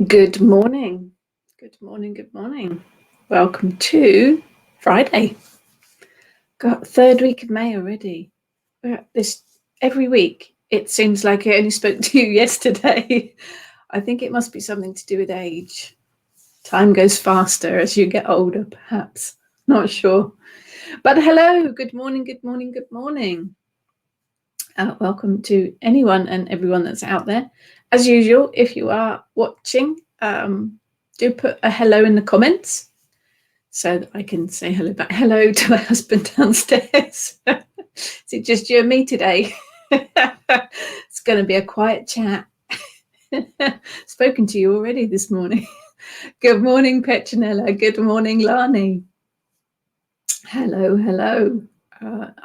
Good morning. Good morning. Good morning. Welcome to Friday. Got third week of May already. We're at this every week. It seems like I only spoke to you yesterday. I think it must be something to do with age. Time goes faster as you get older, perhaps. Not sure. But hello. Good morning. Good morning. Good morning. Welcome to anyone and everyone that's out there. As usual, if you are watching, do put a hello in the comments so that I can say hello back. Hello to my husband downstairs. Is it just you and me today? It's going to be a quiet chat. Spoken to you already this morning. Good morning, Petronella. Good morning, Lani. Hello, hello.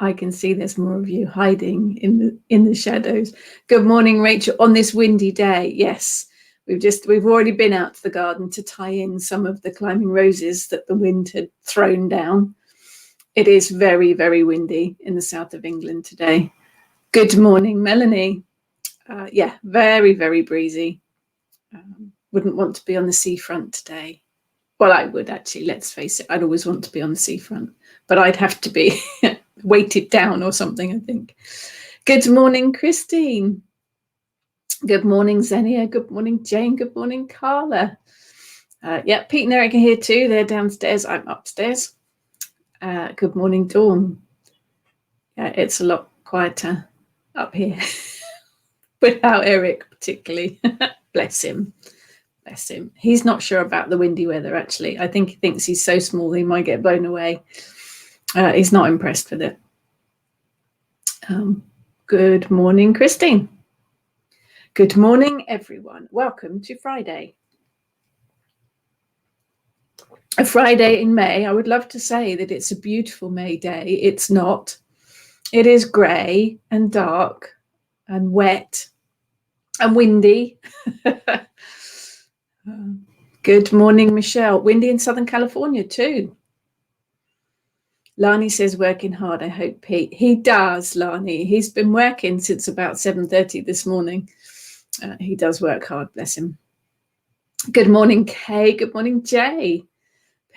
I can see there's more of you hiding in the shadows. Good morning, Rachel. On this windy day, yes, we've already been out to the garden to tie in some of the climbing roses that the wind had thrown down. It is very, very windy in the south of England today. Good morning, Melanie. Yeah, very, very breezy. Wouldn't want to be on the seafront today. Well, I would actually, let's face it, I'd always want to be on the seafront, but I'd have to be weighted down or something, I think. Good morning, Christine. Good morning, Xenia. Good morning, Jane. Good morning, Carla. Yeah, Pete and Eric are here too. They're downstairs. I'm upstairs. Good morning, Dawn. Yeah, it's a lot quieter up here without Eric particularly. Bless him. Bless him. He's not sure about the windy weather, actually. I think he thinks he's so small he might get blown away. He's not impressed with it. Good morning, Christine. Good morning, everyone. Welcome to Friday. A Friday in May. I would love to say that it's a beautiful May day. It's not. It is grey and dark and wet and windy. Good morning, Michelle. Windy in Southern California too. Lani says working hard. I hope Pete. He does, Lani. He's been working since about 7:30 this morning. He does work hard, bless him. Good morning, Kay. Good morning, Jay.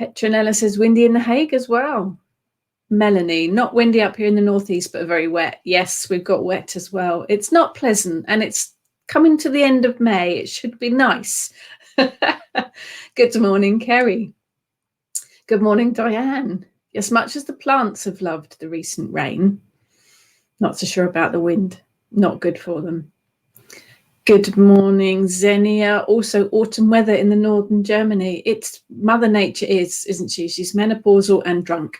Petronella says windy in The Hague as well. Melanie, not windy up here in the northeast, but very wet. Yes, we've got wet as well. It's not pleasant, and it's coming to the end of May. It should be nice. Good morning, Kerry. Good morning, Diane. As much as the plants have loved the recent rain, not so sure about the wind. Not good for them. Good morning, Xenia. Also autumn weather in the northern Germany. It's Mother Nature isn't she? She's menopausal and drunk.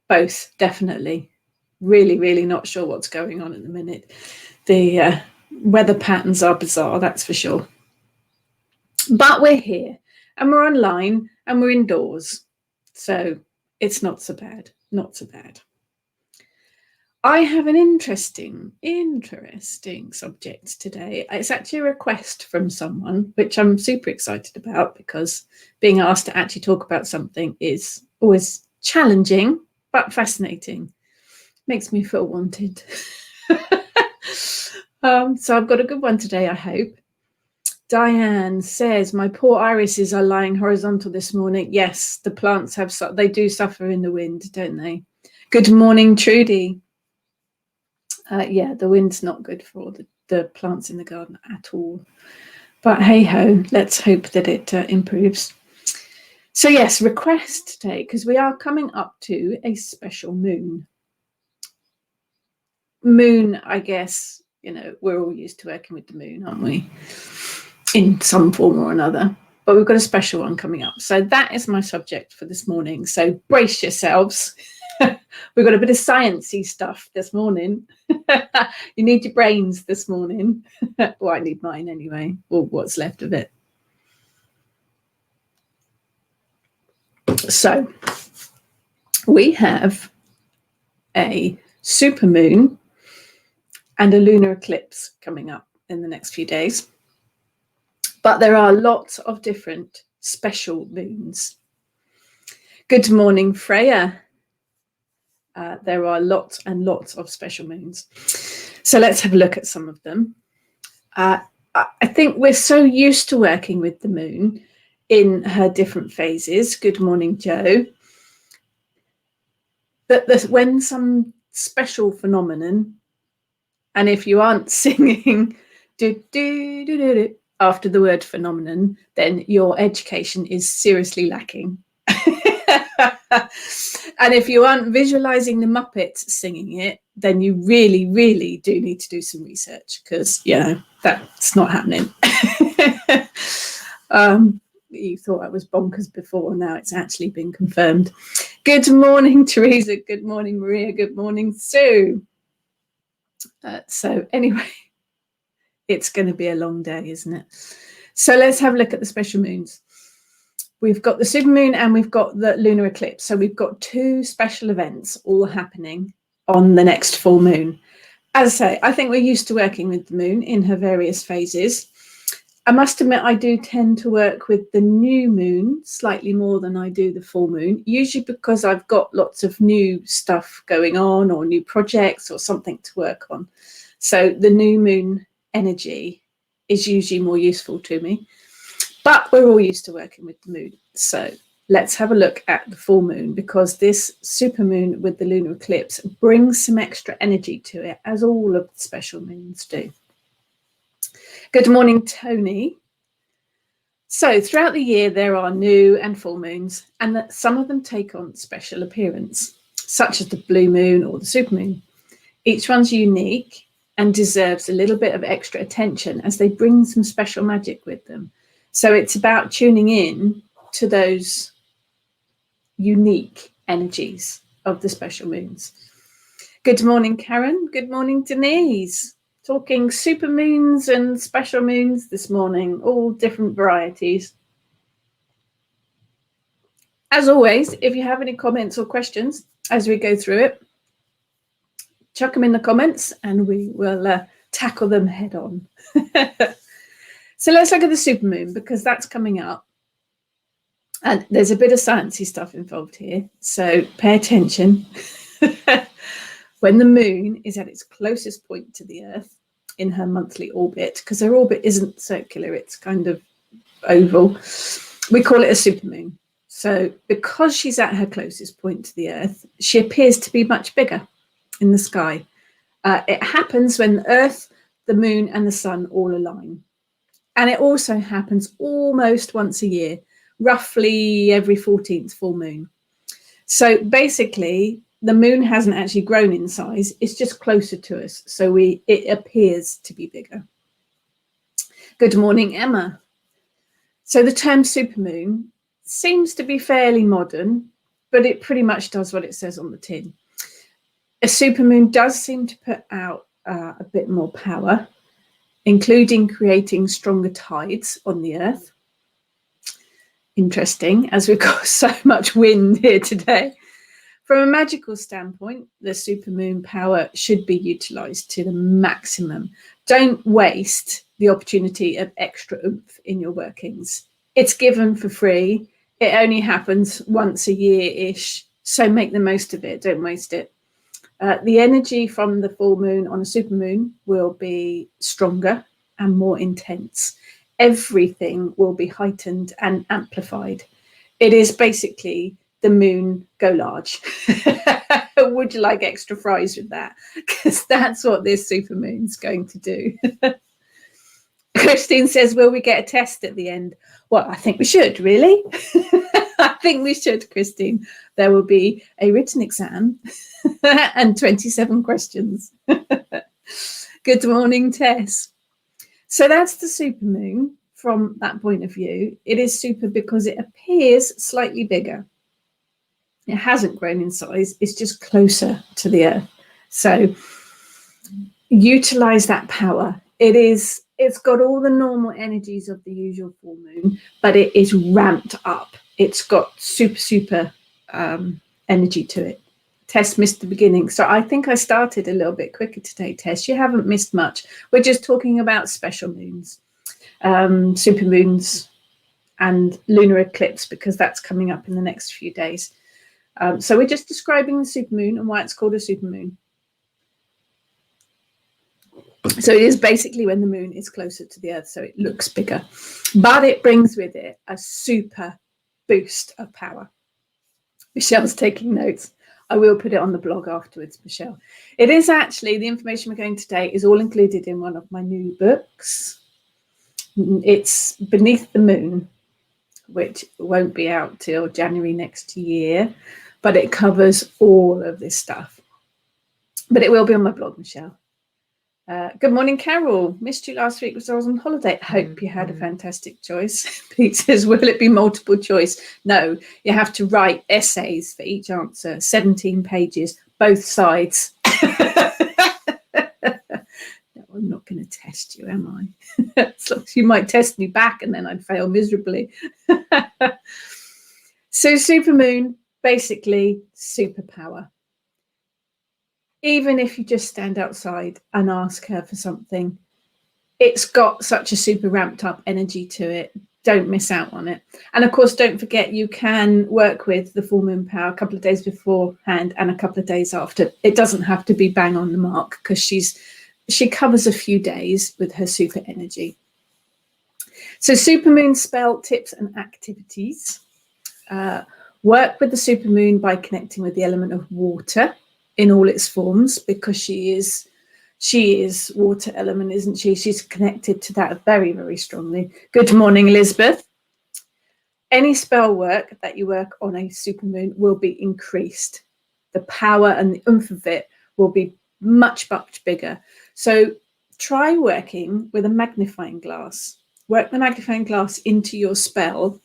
Both, definitely. Really, really not sure what's going on at the minute. The weather patterns are bizarre, that's for sure. But we're here and we're online and we're indoors. So it's not so bad, not so bad. I have an interesting subject today. It's actually a request from someone, which I'm super excited about because being asked to actually talk about something is always challenging, but fascinating. Makes me feel wanted. So I've got a good one today, I hope. Diane says, my poor irises are lying horizontal this morning. Yes, the plants they do suffer in the wind, don't they? Good morning, Trudy. Yeah, the wind's not good for all the plants in the garden at all. But hey ho, let's hope that it improves. So yes, request today, because we are coming up to a special moon. Moon, I guess, we're all used to working with the moon, aren't we? In some form or another. But we've got a special one coming up. So that is my subject for this morning. So brace yourselves. We've got a bit of sciencey stuff this morning. You need your brains this morning. Well, I need mine anyway, or what's left of it. So we have a supermoon and a lunar eclipse coming up in the next few days. But there are lots of different special moons. Good morning, Freya. There are lots and lots of special moons. So let's have a look at some of them. I think we're so used to working with the moon in her different phases. Good morning, Joe. That when some special phenomenon, and if you aren't singing after the word phenomenon, then your education is seriously lacking. And if you aren't visualizing the Muppets singing it, then you really, really do need to do some research, because, you know, that's not happening. You thought I was bonkers before. Now it's actually been confirmed. Good morning, Teresa. Good morning, Maria. Good morning, Sue. So anyway, it's going to be a long day, isn't it? So let's have a look at the special moons. We've got the supermoon and we've got the lunar eclipse. So we've got two special events all happening on the next full moon. As I say, I think we're used to working with the moon in her various phases. I must admit, I do tend to work with the new moon slightly more than I do the full moon, usually because I've got lots of new stuff going on or new projects or something to work on. So the new moon energy is usually more useful to me. But we're all used to working with the moon. So let's have a look at the full moon, because this supermoon with the lunar eclipse brings some extra energy to it, as all of the special moons do. Good morning, Tony. So throughout the year, there are new and full moons, and that some of them take on special appearance, such as the blue moon or the supermoon. Each one's unique and deserves a little bit of extra attention, as they bring some special magic with them. So it's about tuning in to those unique energies of the special moons. Good morning, Karen. Good morning, Denise. Talking supermoons and special moons this morning, all different varieties. As always, if you have any comments or questions as we go through it, chuck them in the comments and we will tackle them head on. So let's look at the supermoon, because that's coming up. And there's a bit of sciencey stuff involved here, so pay attention. When the moon is at its closest point to the Earth in her monthly orbit, because her orbit isn't circular, it's kind of oval, we call it a supermoon. So because she's at her closest point to the Earth, she appears to be much bigger in the sky. It happens when the Earth, the moon and the sun all align. And it also happens almost once a year, roughly every 14th full moon. So basically, the moon hasn't actually grown in size, it's just closer to us. So it appears to be bigger. Good morning, Emma. So the term supermoon seems to be fairly modern, but it pretty much does what it says on the tin. A supermoon does seem to put out a bit more power, including creating stronger tides on the Earth. Interesting, as we've got so much wind here today. From a magical standpoint, the supermoon power should be utilised to the maximum. Don't waste the opportunity of extra oomph in your workings. It's given for free. It only happens once a year-ish, so make the most of it, don't waste it. The energy from the full moon on a supermoon will be stronger and more intense. Everything will be heightened and amplified. It is basically the moon go large. Would you like extra fries with that? Because that's what this supermoon's going to do. Christine says, will we get a test at the end? Well, I think we should, really. I think we should, Christine. There will be a written exam and 27 questions. Good morning, Tess. So that's the supermoon from that point of view. It is super because it appears slightly bigger. It hasn't grown in size. It's just closer to the Earth. So utilize that power. It's got all the normal energies of the usual full moon, but it is ramped up. It's got super energy to it. Tess missed the beginning. So I think I started a little bit quicker today, Tess. You haven't missed much. We're just talking about special moons, supermoons and lunar eclipse, because that's coming up in the next few days. So we're just describing the supermoon and why it's called a supermoon. So it is basically when the moon is closer to the earth, so it looks bigger, but it brings with it a super boost of power. Michelle's taking notes. I will put it on the blog afterwards, Michelle. It is actually, the information we're going today is all included in one of my new books. It's Beneath the Moon, which won't be out till January next year, but it covers all of this stuff. But it will be on my blog, Michelle. Good morning, Carol. Missed you last week because I was on holiday. Hope you had a fantastic choice. Pete says, will it be multiple choice? No, you have to write essays for each answer, 17 pages, both sides. I'm not going to test you, am I? So you might test me back and then I'd fail miserably. So supermoon, basically superpower. Even if you just stand outside and ask her for something, it's got such a super ramped up energy to it. Don't miss out on it. And of course, don't forget, you can work with the full moon power a couple of days beforehand and a couple of days after. It doesn't have to be bang on the mark because she covers a few days with her super energy. So supermoon spell tips and activities. Work with the supermoon by connecting with the element of water in all its forms, because she is water element, isn't she? She's connected to that very, very strongly. Good morning, Elizabeth. Any spell work that you work on a supermoon will be increased. The power and the oomph of it will be much, much bigger. So try working with a magnifying glass. Work the magnifying glass into your spell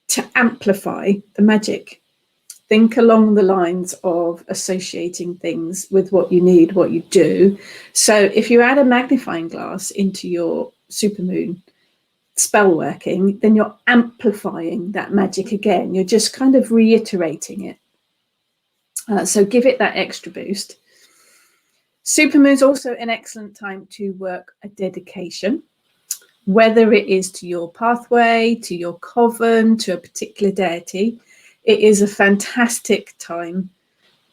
to amplify the magic. Think along the lines of associating things with what you need, what you do. So if you add a magnifying glass into your supermoon spell working, then you're amplifying that magic again. You're just kind of reiterating it. So give it that extra boost. Supermoon is also an excellent time to work a dedication, whether it is to your pathway, to your coven, to a particular deity. It is a fantastic time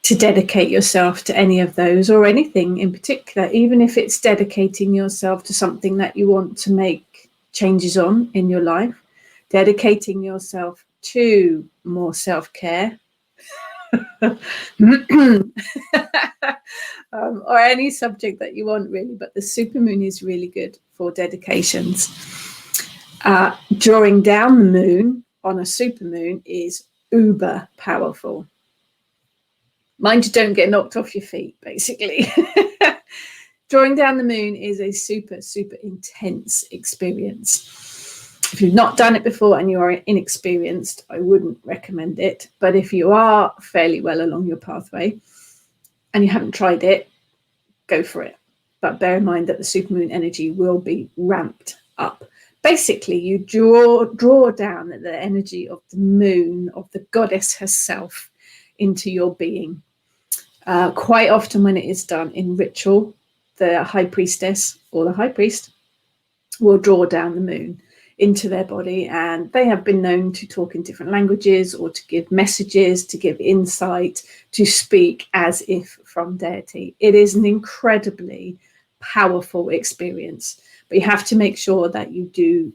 to dedicate yourself to any of those, or anything in particular, even if it's dedicating yourself to something that you want to make changes on in your life, dedicating yourself to more self-care, or any subject that you want, really. But the supermoon is really good for dedications. Drawing down the moon on a supermoon is uber powerful. Mind you don't get knocked off your feet, basically. Drawing down the moon is a super, super intense experience. If you've not done it before and you are inexperienced, I wouldn't recommend it. But if you are fairly well along your pathway and you haven't tried it, go for it. But bear in mind that the supermoon energy will be ramped up. Basically, you draw down the energy of the moon, of the goddess herself, into your being. Quite often when it is done in ritual, the high priestess or the high priest will draw down the moon into their body, and they have been known to talk in different languages or to give messages, to give insight, to speak as if from deity. It is an incredibly powerful experience. But you have to make sure that you do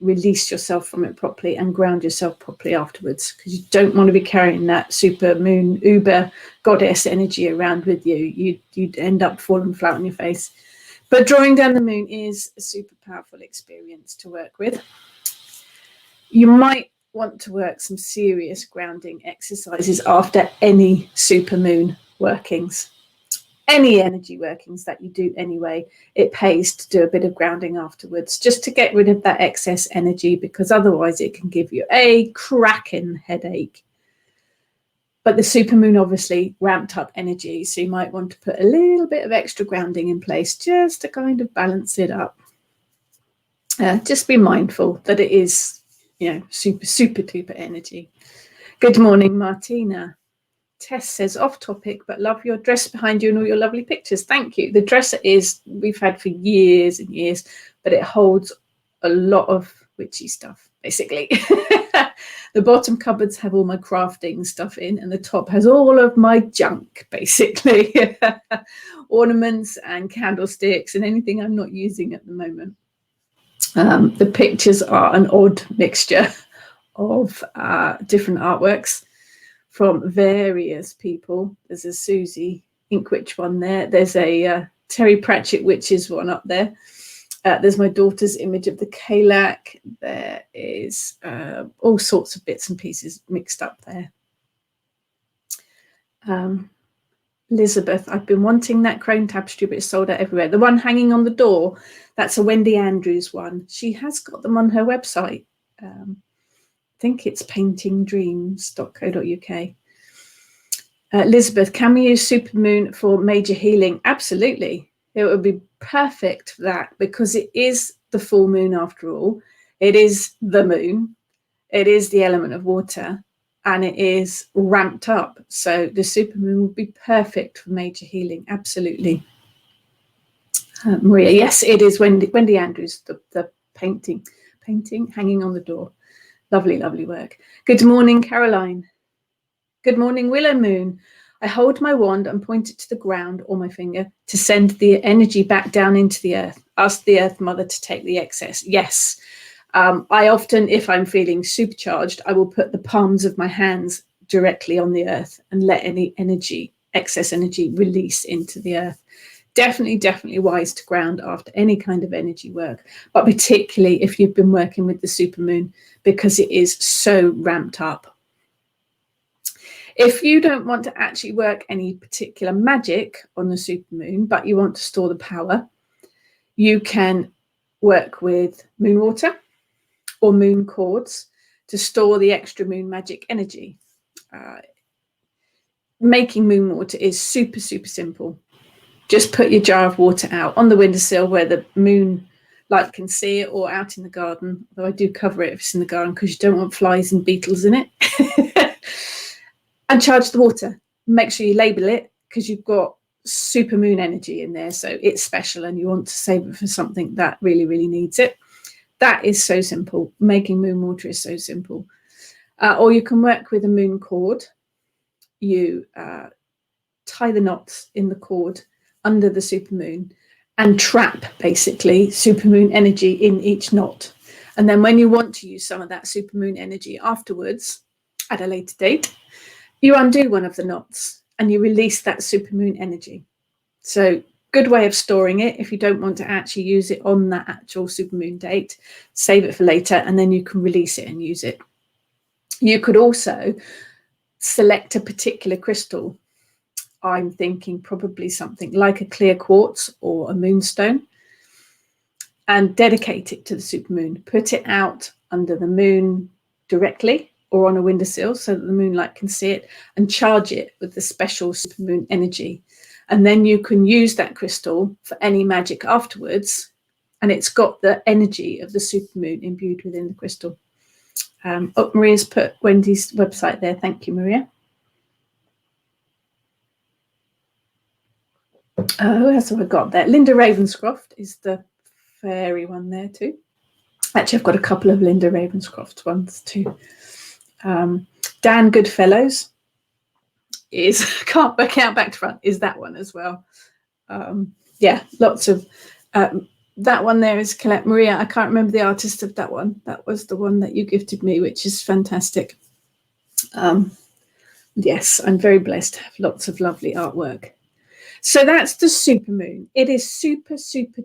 release yourself from it properly and ground yourself properly afterwards, because you don't want to be carrying that super moon, uber goddess energy around with you. You'd end up falling flat on your face. But drawing down the moon is a super powerful experience to work with. You might want to work some serious grounding exercises after any supermoon workings. Any energy workings that you do anyway, it pays to do a bit of grounding afterwards, just to get rid of that excess energy, because otherwise it can give you a cracking headache. But the supermoon obviously ramped up energy, so you might want to put a little bit of extra grounding in place just to kind of balance it up. Just be mindful that it is, super, super duper energy. Good morning, Martina. Tess says, off topic, but love your dress behind you and all your lovely pictures. Thank you. The dress we've had for years and years, but it holds a lot of witchy stuff, basically. The bottom cupboards have all my crafting stuff in, and the top has all of my junk, basically. Ornaments and candlesticks and anything I'm not using at the moment. The pictures are an odd mixture of different artworks from various people. There's a Susie Inkwitch one there. There's a Terry Pratchett Witches one up there. There's my daughter's image of the Kalak. There is all sorts of bits and pieces mixed up there. Elizabeth, I've been wanting that crone tapestry, but it's sold out everywhere. The one hanging on the door, that's a Wendy Andrews one. She has got them on her website. I think it's paintingdreams.co.uk. Elizabeth, can we use supermoon for major healing? Absolutely. It would be perfect for that, because it is the full moon after all. It is the moon. It is the element of water, and it is ramped up. So the supermoon would be perfect for major healing. Absolutely. Maria, yes, it is Wendy Andrews, the painting hanging on the door. Lovely, lovely work. Good morning, Caroline. Good morning, Willow Moon. I hold my wand and point it to the ground or my finger to send the energy back down into the earth. Ask the Earth Mother to take the excess. Yes. I often, if I'm feeling supercharged, I will put the palms of my hands directly on the earth and let any energy, excess energy, release into the earth. Definitely wise to ground after any kind of energy work, but particularly if you've been working with the supermoon, because it is so ramped up. If you don't want to actually work any particular magic on the supermoon, but you want to store the power, you can work with moon water or moon cords to store the extra moon magic energy. Making moon water is super simple. Just put your jar of water out on the windowsill where the moon light can see it, or out in the garden, though I do cover it if it's in the garden because you don't want flies and beetles in it. And charge the water. Make sure you label it, because you've got super moon energy in there, so it's special and you want to save it for something that really needs it. That is so simple. Making moon water is so simple. Or you can work with a moon cord. You tie the knots in the cord under the supermoon and trap basically supermoon energy in each knot. And then when you want to use some of that supermoon energy afterwards at a later date, you undo one of the knots and you release that supermoon energy. So good way of storing it if you don't want to actually use it on that actual supermoon date. Save it for later and then you can release it and use it. You could also select a particular crystal. I'm thinking probably something like a clear quartz or a moonstone, and dedicate it to the supermoon. Put it out under the moon directly or on a windowsill so that the moonlight can see it, and charge it with the special supermoon energy. And then you can use that crystal for any magic afterwards, and it's got the energy of the supermoon imbued within the crystal. Maria's put Wendy's website there. Thank you, Maria. Who else have I got there? Linda Ravenscroft is the fairy one there too. Actually, I've got a couple of Linda Ravenscroft ones too. Dan Goodfellows is, can't back out back to front, is that one as well. Yeah, lots of that one there is Colette Maria. I can't remember the artist of that one. That was the one that you gifted me, which is fantastic. Yes, I'm very blessed to have lots of lovely artwork. So that's the supermoon. It is super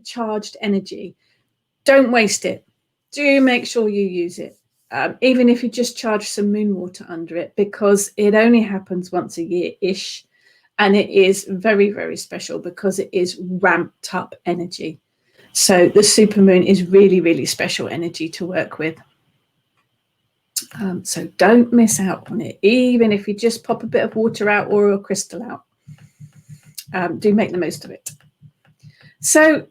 charged energy. Don't waste it. Do make sure you use it. Even if you just charge some moon water under it, because it only happens once a year-ish. And it is very special because it is ramped up energy. So the supermoon is really special energy to work with. So don't miss out on it, even if you just pop a bit of water out or a crystal out. Do make the most of it. So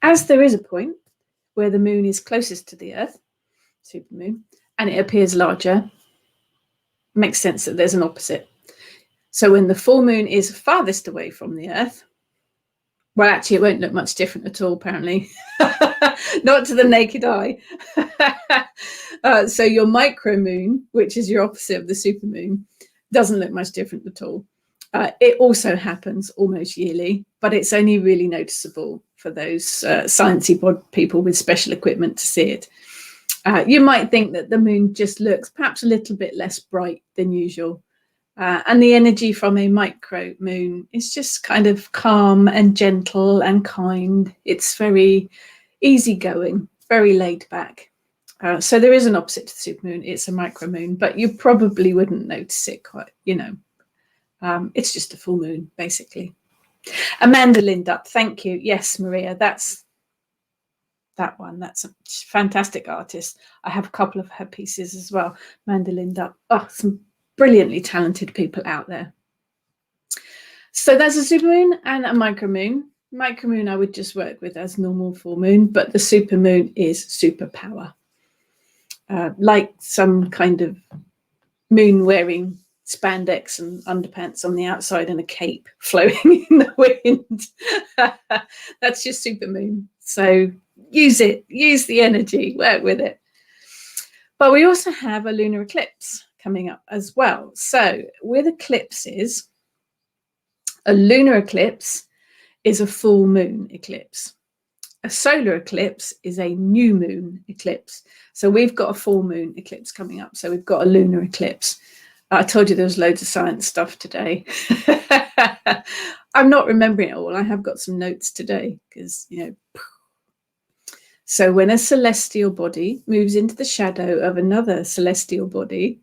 as there is a point where the moon is closest to the earth, supermoon, and it appears larger, makes sense that there's an opposite. So when the full moon is farthest away from the earth, well, actually, it won't look much different at all, apparently. Not to the naked eye. So your micro moon, which is your opposite of the supermoon, doesn't look much different at all. It also happens almost yearly, but it's only really noticeable for those sciencey people with special equipment to see it. You might think that the moon just looks perhaps a little bit less bright than usual. And the energy from a micro moon is just kind of calm and gentle and kind. It's very easygoing, very laid back. So there is an opposite to the supermoon. It's a micro moon, but you probably wouldn't notice it quite, it's just a full moon, basically. Amanda Lindup, thank you. Yes, Maria, that's that one. That's a fantastic artist. I have a couple of her pieces as well. Amanda Lindup. Oh, some brilliantly talented people out there. So that's a supermoon and a micromoon. Micromoon I would just work with as normal full moon, but the supermoon is superpower. Like some kind of moon wearing spandex and underpants on the outside and a cape flowing in the wind. That's your supermoon. So use it, use the energy, work with it. But we also have a lunar eclipse coming up as well. So with eclipses, a lunar eclipse is a full moon eclipse. A solar eclipse is a new moon eclipse. So we've got a full moon eclipse coming up. So we've got a lunar eclipse. I told you there was loads of science stuff today. I'm not remembering it all. I have got some notes today because, So when a celestial body moves into the shadow of another celestial body,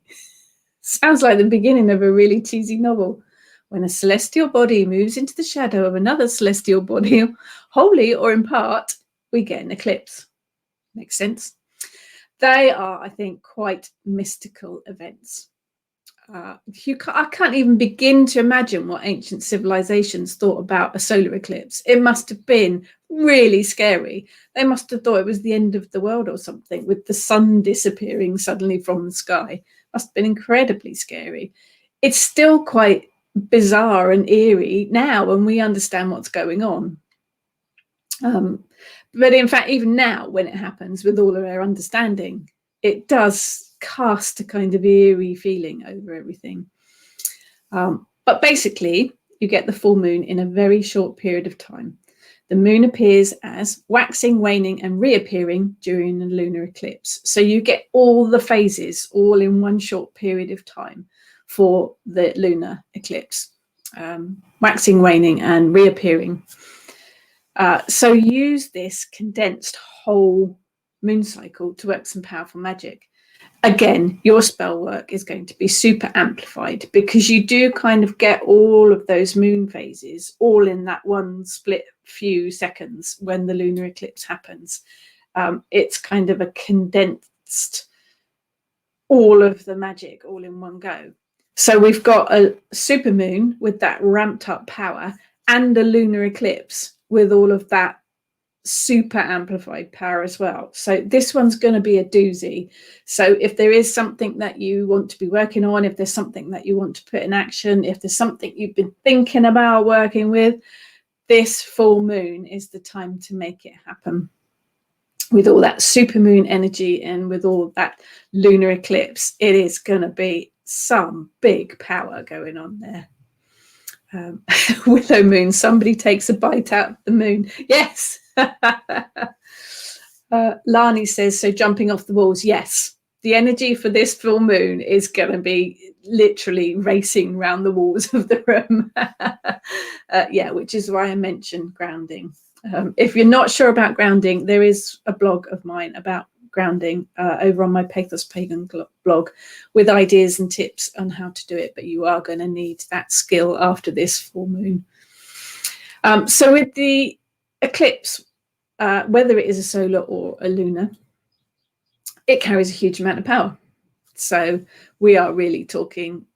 sounds like the beginning of a really cheesy novel. When a celestial body moves into the shadow of another celestial body, wholly or in part, we get an eclipse. Makes sense? They are, I think, quite mystical events. I can't even begin to imagine what ancient civilizations thought about a solar eclipse. It must have been really scary. They must have thought it was the end of the world or something, with the sun disappearing suddenly from the sky. Must have been incredibly scary. It's still quite bizarre and eerie now when we understand what's going on. But in fact, even now, when it happens, with all of our understanding, it does cast a kind of eerie feeling over everything. But basically, you get the full moon in a very short period of time. The moon appears as waxing, waning, and reappearing during the lunar eclipse. So you get all the phases all in one short period of time for the lunar eclipse, waxing, waning, and reappearing. So use this condensed whole moon cycle to work some powerful magic. Again, your spell work is going to be super amplified because you do kind of get all of those moon phases all in that one split few seconds when the lunar eclipse happens. It's kind of a condensed all of the magic all in one go. So we've got a super moon with that ramped up power and a lunar eclipse with all of that super amplified power as well. So this one's going to be a doozy. So if there is something that you want to be working on, if there's something that you want to put in action, if there's something you've been thinking about working with, this full moon is the time to make it happen. With all that supermoon energy and with all that lunar eclipse, it is going to be some big power going on there. Willow moon, somebody takes a bite out of the moon. Yes. Lani says, so jumping off the walls. Yes, the energy for this full moon is going to be literally racing around the walls of the room. Yeah, which is why I mentioned grounding. If you're not sure about grounding, there is a blog of mine about grounding over on my Pathos Pagan blog with ideas and tips on how to do it, but you are going to need that skill after this full moon. So with the eclipse, whether it is a solar or a lunar, it carries a huge amount of power. So we are really talking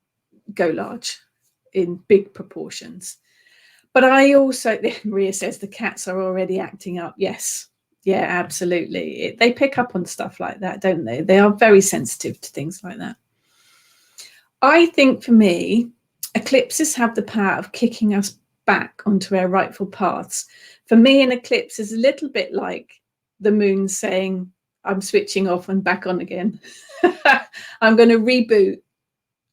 go large in big proportions. But I also, Maria says the cats are already acting up. Yes. Yeah, absolutely. They pick up on stuff like that, don't they? They are very sensitive to things like that. I think for me, eclipses have the power of kicking us back onto our rightful paths. For me, an eclipse is a little bit like the moon saying, I'm switching off and back on again. I'm going to reboot.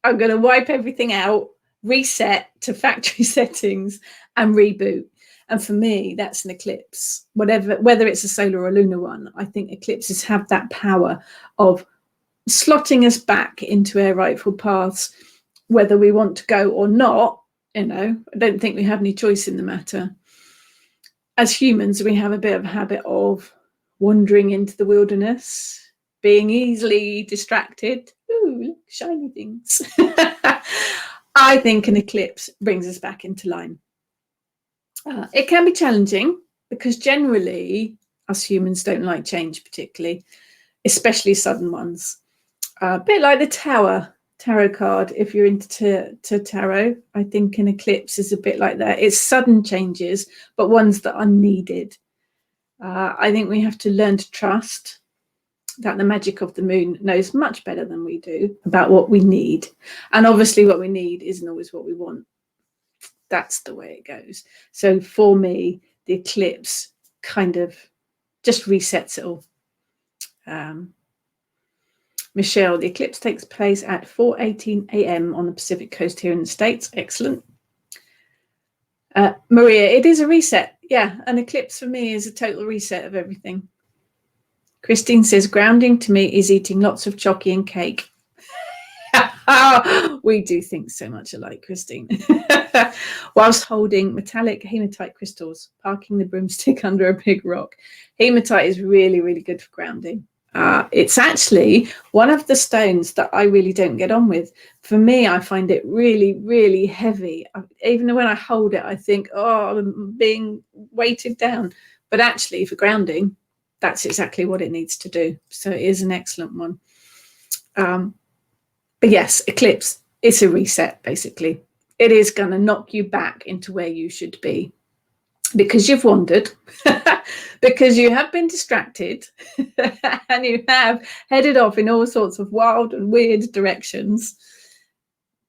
I'm going to wipe everything out, reset to factory settings and reboot. And for me, that's an eclipse. Whether it's a solar or lunar one, I think eclipses have that power of slotting us back into our rightful paths, whether we want to go or not. I don't think we have any choice in the matter. As humans, we have a bit of a habit of wandering into the wilderness, being easily distracted. Ooh, look, shiny things. I think an eclipse brings us back into line. It can be challenging because generally us humans don't like change particularly, especially sudden ones. A bit like the tarot card. If you're into tarot, I think an eclipse is a bit like that. It's sudden changes, but ones that are needed. I think we have to learn to trust that the magic of the moon knows much better than we do about what we need. And obviously what we need isn't always what we want. That's the way it goes. So for me, the eclipse kind of just resets it all. Michelle, the eclipse takes place at 4:18 a.m. on the Pacific coast here in the States. Excellent. Maria, it is a reset. Yeah, an eclipse for me is a total reset of everything. Christine says, grounding to me is eating lots of chocolate and cake. We do think so much alike, Christine. Whilst holding metallic hematite crystals, parking the broomstick under a big rock. Hematite is really, really good for grounding. It's actually one of the stones that I really don't get on with. For me, I find it really, really heavy. Even when I hold it, I think, oh, I'm being weighted down. But actually, for grounding, that's exactly what it needs to do. So it is an excellent one. But yes, eclipse, it's a reset, basically. It is going to knock you back into where you should be. Because you've wandered, because you have been distracted, and you have headed off in all sorts of wild and weird directions.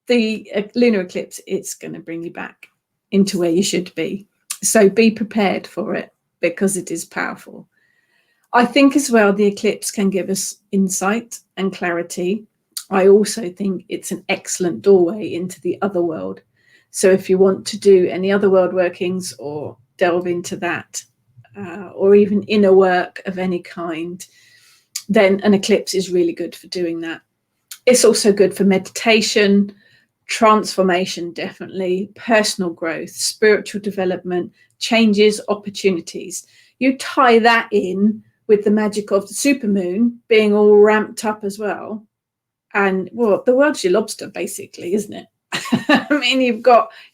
The lunar eclipse, it's going to bring you back into where you should be. So be prepared for it because it is powerful. I think as well, the eclipse can give us insight and clarity. I also think it's an excellent doorway into the other world. So if you want to do any other world workings or delve into that, or even inner work of any kind, then an eclipse is really good for doing that. It's also good for meditation, transformation, definitely, personal growth, spiritual development, changes, opportunities. You tie that in with the magic of the supermoon being all ramped up as well. And well, the world's your lobster, basically, isn't it? I mean,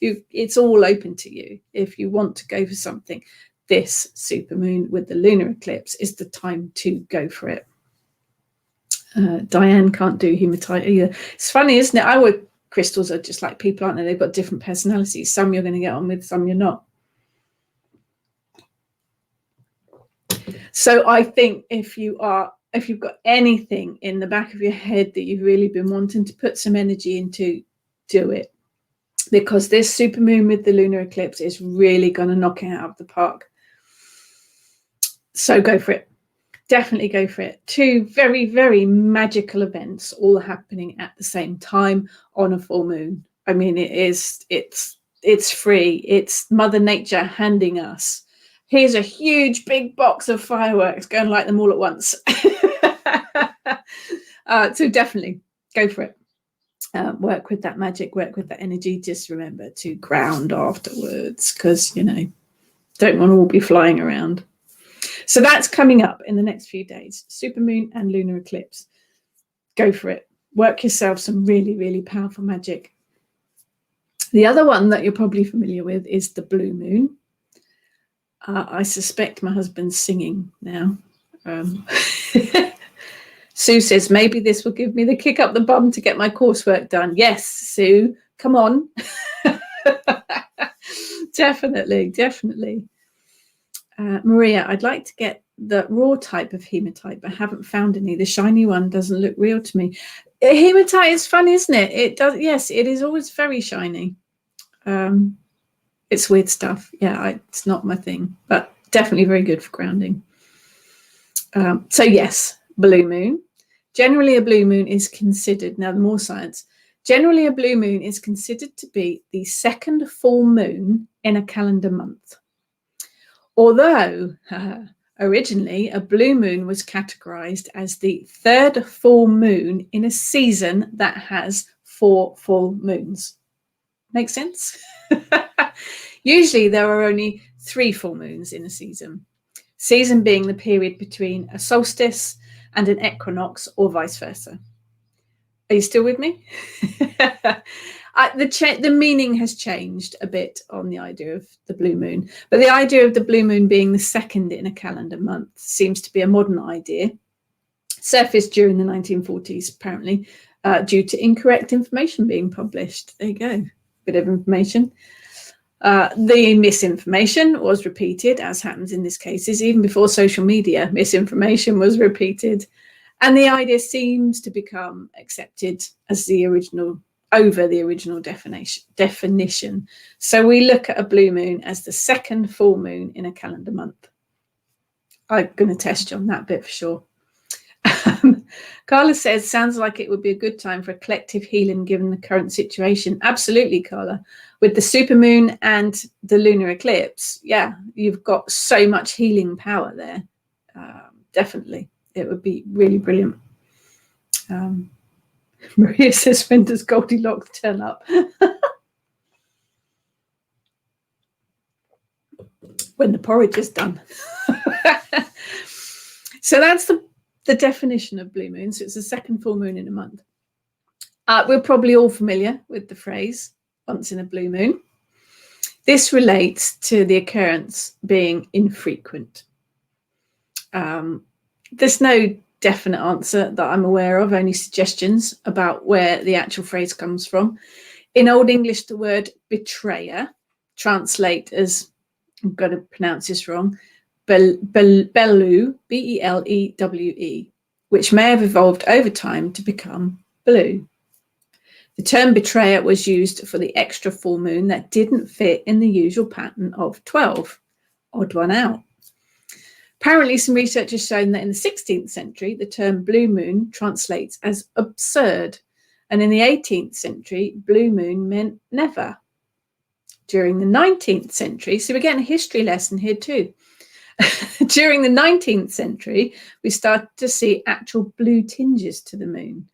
it's all open to you. If you want to go for something, this supermoon with the lunar eclipse is the time to go for it. Diane can't do hematite either. It's funny, isn't it? Our crystals are just like people, aren't they? They've got different personalities. Some you're going to get on with, some you're not. So I think if you've got anything in the back of your head that you've really been wanting to put some energy into, do it, because this supermoon with the lunar eclipse is really going to knock it out of the park. So go for it. Definitely go for it. Two very, very magical events all happening at the same time on a full moon. I mean, it's free. It's Mother Nature handing us, here's a huge big box of fireworks, go and light them all at once. So definitely go for it. Work with that magic, work with that energy. Just remember to ground afterwards, because don't want to all be flying around. So that's coming up in the next few days. Supermoon and lunar eclipse. Go for it. Work yourself some really, really powerful magic. The other one that you're probably familiar with is the blue moon. I suspect my husband's singing now. Sue says, maybe this will give me the kick up the bum to get my coursework done. Yes, Sue, come on. Definitely. Maria, I'd like to get the raw type of hematite, but haven't found any. The shiny one doesn't look real to me. Hematite is fun, isn't it? It does. Yes, it is always very shiny. It's weird stuff. Yeah, it's not my thing, but definitely very good for grounding. So yes, blue moon. Generally, a blue moon is considered, now more science, generally a blue moon is considered to be the second full moon in a calendar month. Although originally a blue moon was categorized as the third full moon in a season that has 4 full moons. Make sense? Usually there are only 3 full moons in a season being the period between a solstice and an equinox, or vice versa. Are you still with me? The meaning has changed a bit on the idea of the blue moon, but the idea of the blue moon being the second in a calendar month seems to be a modern idea, surfaced during the 1940s, apparently, due to incorrect information being published. There you go, bit of information. The misinformation was repeated, as happens in these cases, even before social media. Misinformation was repeated, and the idea seems to become accepted as the original definition. So we look at a blue moon as the second full moon in a calendar month. I'm going to test you on that bit for sure. Carla says, sounds like it would be a good time for a collective healing given the current situation. Absolutely, Carla. With the supermoon and the lunar eclipse, yeah, you've got so much healing power there. Definitely. It would be really brilliant. Maria says, when does Goldilocks turn up? When the porridge is done. So that's the definition of blue moon. So it's the second full moon in a month. We're probably all familiar with the phrase once in a blue moon. This relates to the occurrence being infrequent. There's no definite answer that I'm aware of, only suggestions about where the actual phrase comes from. In Old English, the word betrayer translate as, I'm going to pronounce this wrong, Belew, B-E-L-E-W-E, which may have evolved over time to become blue. The term betrayer was used for the extra full moon that didn't fit in the usual pattern of 12. Odd one out. Apparently, some research has shown that in the 16th century, the term blue moon translates as absurd. And in the 18th century, blue moon meant never. During the 19th century, so we're getting a history lesson here too. During the 19th century, we started to see actual blue tinges to the moon.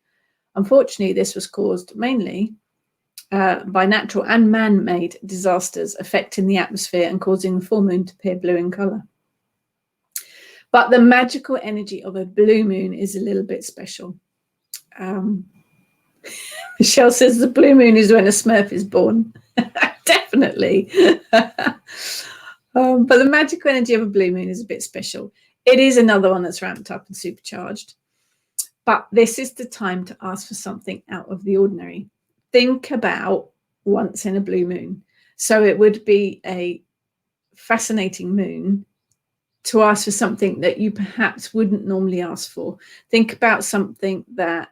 Unfortunately, this was caused mainly by natural and man-made disasters affecting the atmosphere and causing the full moon to appear blue in colour. But the magical energy of a blue moon is a little bit special. Michelle says the blue moon is when a Smurf is born. Definitely. But the magical energy of a blue moon is a bit special. It is another one that's ramped up and supercharged. But this is the time to ask for something out of the ordinary. Think about once in a blue moon. So it would be a fascinating moon to ask for something that you perhaps wouldn't normally ask for. Think about something that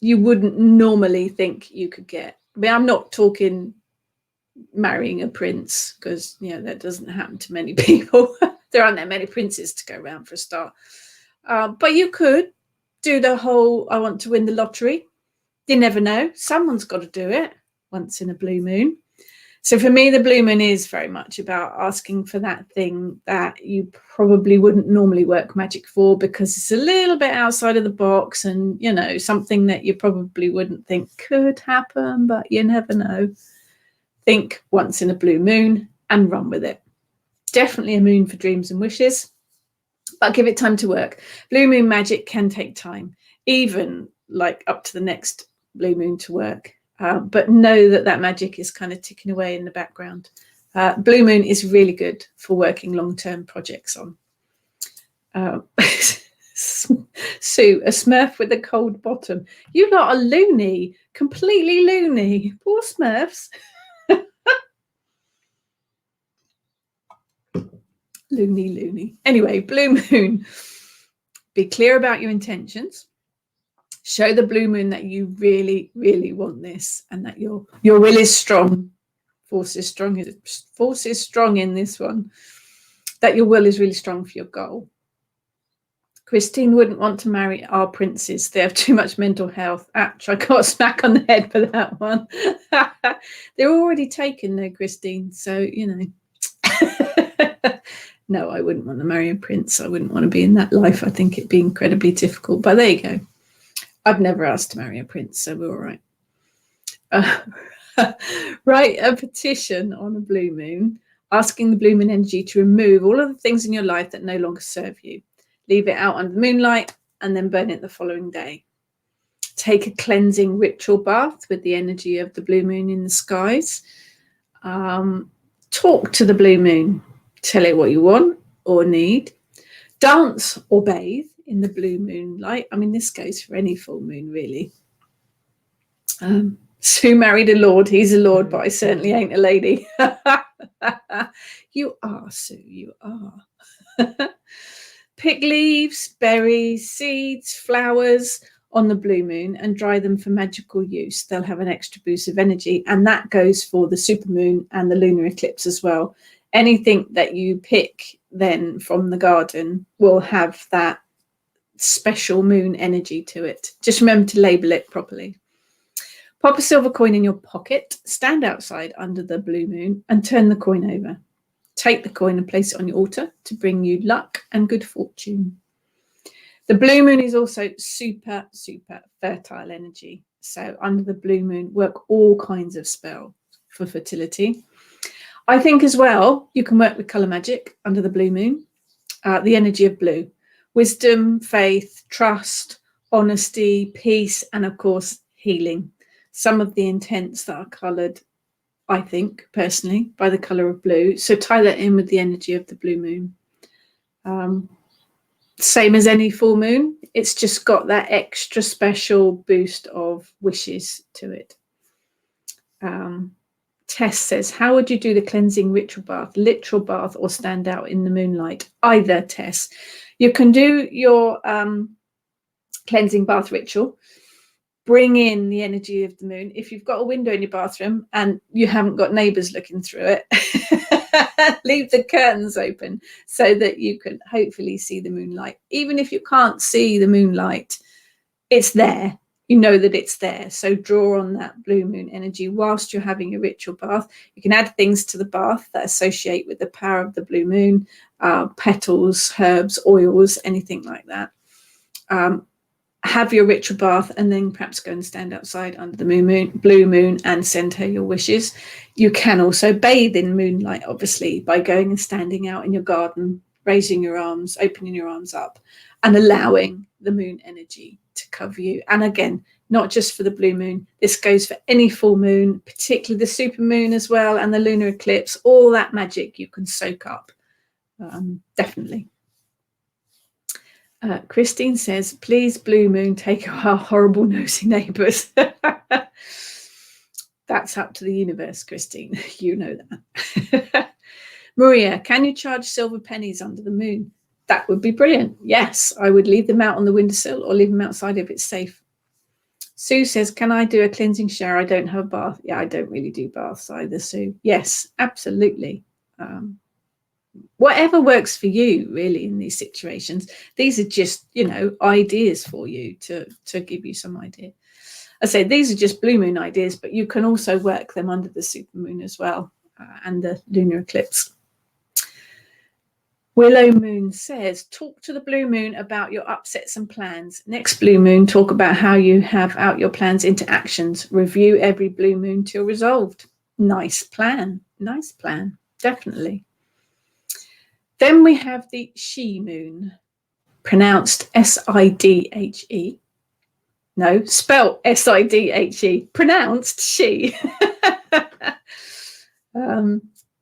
you wouldn't normally think you could get. I mean, I'm not talking marrying a prince, because that doesn't happen to many people. There aren't that many princes to go around for a start. But you could do the whole, I want to win the lottery. You never know. Someone's got to do it once in a blue moon. So for me, the blue moon is very much about asking for that thing that you probably wouldn't normally work magic for, because it's a little bit outside of the box, and, something that you probably wouldn't think could happen, but you never know. Think once in a blue moon and run with it. Definitely a moon for dreams and wishes, but give it time to work. Blue moon magic can take time, even like up to the next blue moon to work. But know that magic is kind of ticking away in the background. Blue moon is really good for working long-term projects on. Sue, a Smurf with a cold bottom. You lot are loony, completely loony. Poor Smurfs. Loony. Anyway, blue moon. Be clear about your intentions. Show the blue moon that you really, really want this, and that your will is strong. Force is strong in this one. That your will is really strong for your goal. Christine wouldn't want to marry our princes. They have too much mental health. Ouch, I got a smack on the head for that one. They're already taken though, Christine. So, you know. No, I wouldn't want to marry a prince. I wouldn't want to be in that life. I think it'd be incredibly difficult. But there you go. I've never asked to marry a prince, so we're all right. Write a petition on a blue moon, asking the blue moon energy to remove all of the things in your life that no longer serve you. Leave it out under the moonlight and then burn it the following day. Take a cleansing ritual bath with the energy of the blue moon in the skies. Talk to the blue moon. Tell it what you want or need. Dance or bathe in the blue moonlight. I mean, this goes for any full moon, really. Sue married a lord. He's a lord, but I certainly ain't a lady. You are, Sue, you are. Pick leaves, berries, seeds, flowers on the blue moon and dry them for magical use. They'll have an extra boost of energy, and that goes for the supermoon and the lunar eclipse as well. Anything that you pick then from the garden will have that special moon energy to it. Just remember to label it properly. Pop a silver coin in your pocket, stand outside under the blue moon and turn the coin over. Take the coin and place it on your altar to bring you luck and good fortune. The blue moon is also super, super fertile energy. So under the blue moon, work all kinds of spells for fertility. I think as well, you can work with colour magic under the blue moon, the energy of blue. Wisdom, faith, trust, honesty, peace, and of course, healing. Some of the intents that are coloured, I think, personally, by the colour of blue. So tie that in with the energy of the blue moon. Same as any full moon, it's just got that extra special boost of wishes to it. Tess says, how would you do the cleansing ritual bath, literal bath, or stand out in the moonlight? Either, Tess. You can do your cleansing bath ritual. Bring in the energy of the moon. If you've got a window in your bathroom and you haven't got neighbours looking through it, leave the curtains open so that you can hopefully see the moonlight. Even if you can't see the moonlight, it's there. You know that it's there. So draw on that blue moon energy whilst you're having a ritual bath. You can add things to the bath that associate with the power of the blue moon, petals, herbs, oils, anything like that. Have your ritual bath and then perhaps go and stand outside under the blue moon and send her your wishes. You can also bathe in moonlight, obviously, by going and standing out in your garden, raising your arms, opening your arms up and allowing the moon energy to cover you. And again, not just for the blue moon, this goes for any full moon, particularly the super moon as well, and the lunar eclipse. All that magic you can soak up, definitely. Christine says, please, blue moon, take our horrible nosy neighbours. That's up to the universe, Christine. You know that. Maria, can you charge silver pennies under the moon? That would be brilliant. Yes, I would leave them out on the windowsill or leave them outside if it's safe. Sue says, can I do a cleansing shower? I don't have a bath. Yeah, I don't really do baths either, Sue. Yes, absolutely. Whatever works for you, really, in these situations. These are just, you know, ideas for you to give you some idea. I say these are just blue moon ideas, but you can also work them under the super moon as well, and the lunar eclipse. Willow Moon says, talk to the blue moon about your upsets and plans. Next blue moon, talk about how you have out your plans into actions. Review every blue moon till resolved. Nice plan. Nice plan. Definitely. Then we have the she moon, pronounced S-I-D-H-E. No, spelt S-I-D-H-E, pronounced she.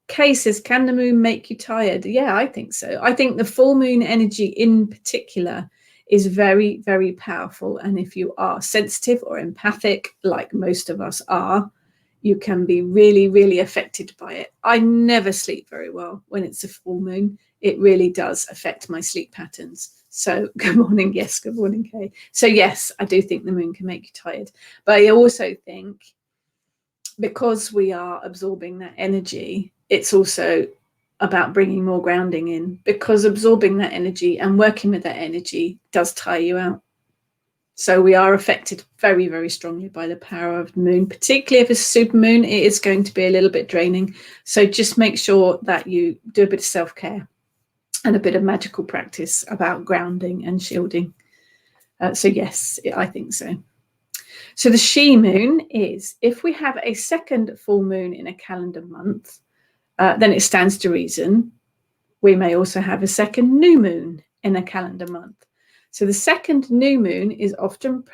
Kay says, can the moon make you tired? Yeah, I think so. I think the full moon energy in particular is very, very powerful. And if you are sensitive or empathic, like most of us are, you can be really, really affected by it. I never sleep very well when it's a full moon. It really does affect my sleep patterns. So good morning. Yes, good morning, Kay. So yes, I do think the moon can make you tired. But I also think because we are absorbing that energy, it's also about bringing more grounding in, because absorbing that energy and working with that energy does tire you out. So we are affected very, very strongly by the power of the moon, particularly if it's a super moon. It is going to be a little bit draining. So just make sure that you do a bit of self-care and a bit of magical practice about grounding and shielding. So yes, I think so. So the she moon is, if we have a second full moon in a calendar month, then it stands to reason we may also have a second new moon in a calendar month. So the second new moon is often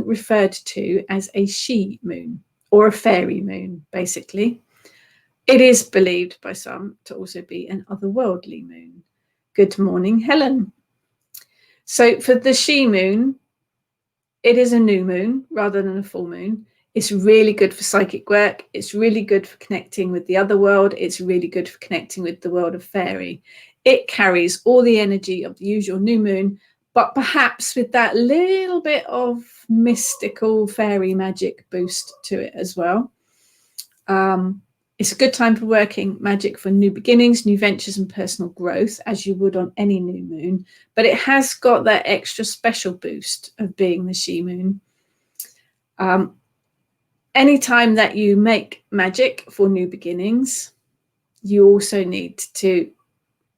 referred to as a she moon or a fairy moon, basically. It is believed by some to also be an otherworldly moon. Good morning, Helen. So for the she moon, it is a new moon rather than a full moon. It's really good for psychic work. It's really good for connecting with the other world. It's really good for connecting with the world of fairy. It carries all the energy of the usual new moon, but perhaps with that little bit of mystical fairy magic boost to it as well. It's a good time for working magic for new beginnings, new ventures, and personal growth, as you would on any new moon. But it has got that extra special boost of being the she moon. Anytime that you make magic for new beginnings, you also need to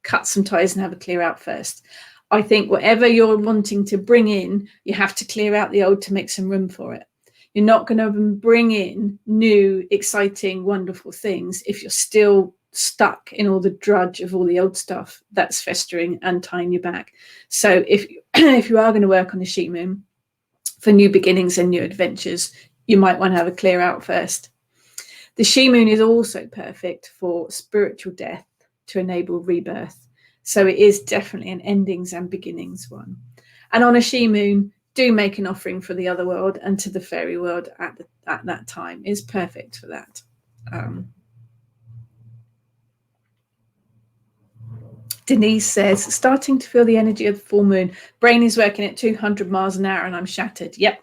cut some ties and have a clear out first. I think whatever you're wanting to bring in, you have to clear out the old to make some room for it. You're not going to bring in new, exciting, wonderful things if you're still stuck in all the drudge of all the old stuff that's festering and tying you back. So if you are going to work on the she moon for new beginnings and new adventures, you might want to have a clear out first. The she moon is also perfect for spiritual death to enable rebirth. So it is definitely an endings and beginnings one. And on a she moon, do make an offering for the other world and to the fairy world at that time. Is perfect for that. Denise says, starting to feel the energy of the full moon. Brain is working at 200 miles an hour and I'm shattered. Yep.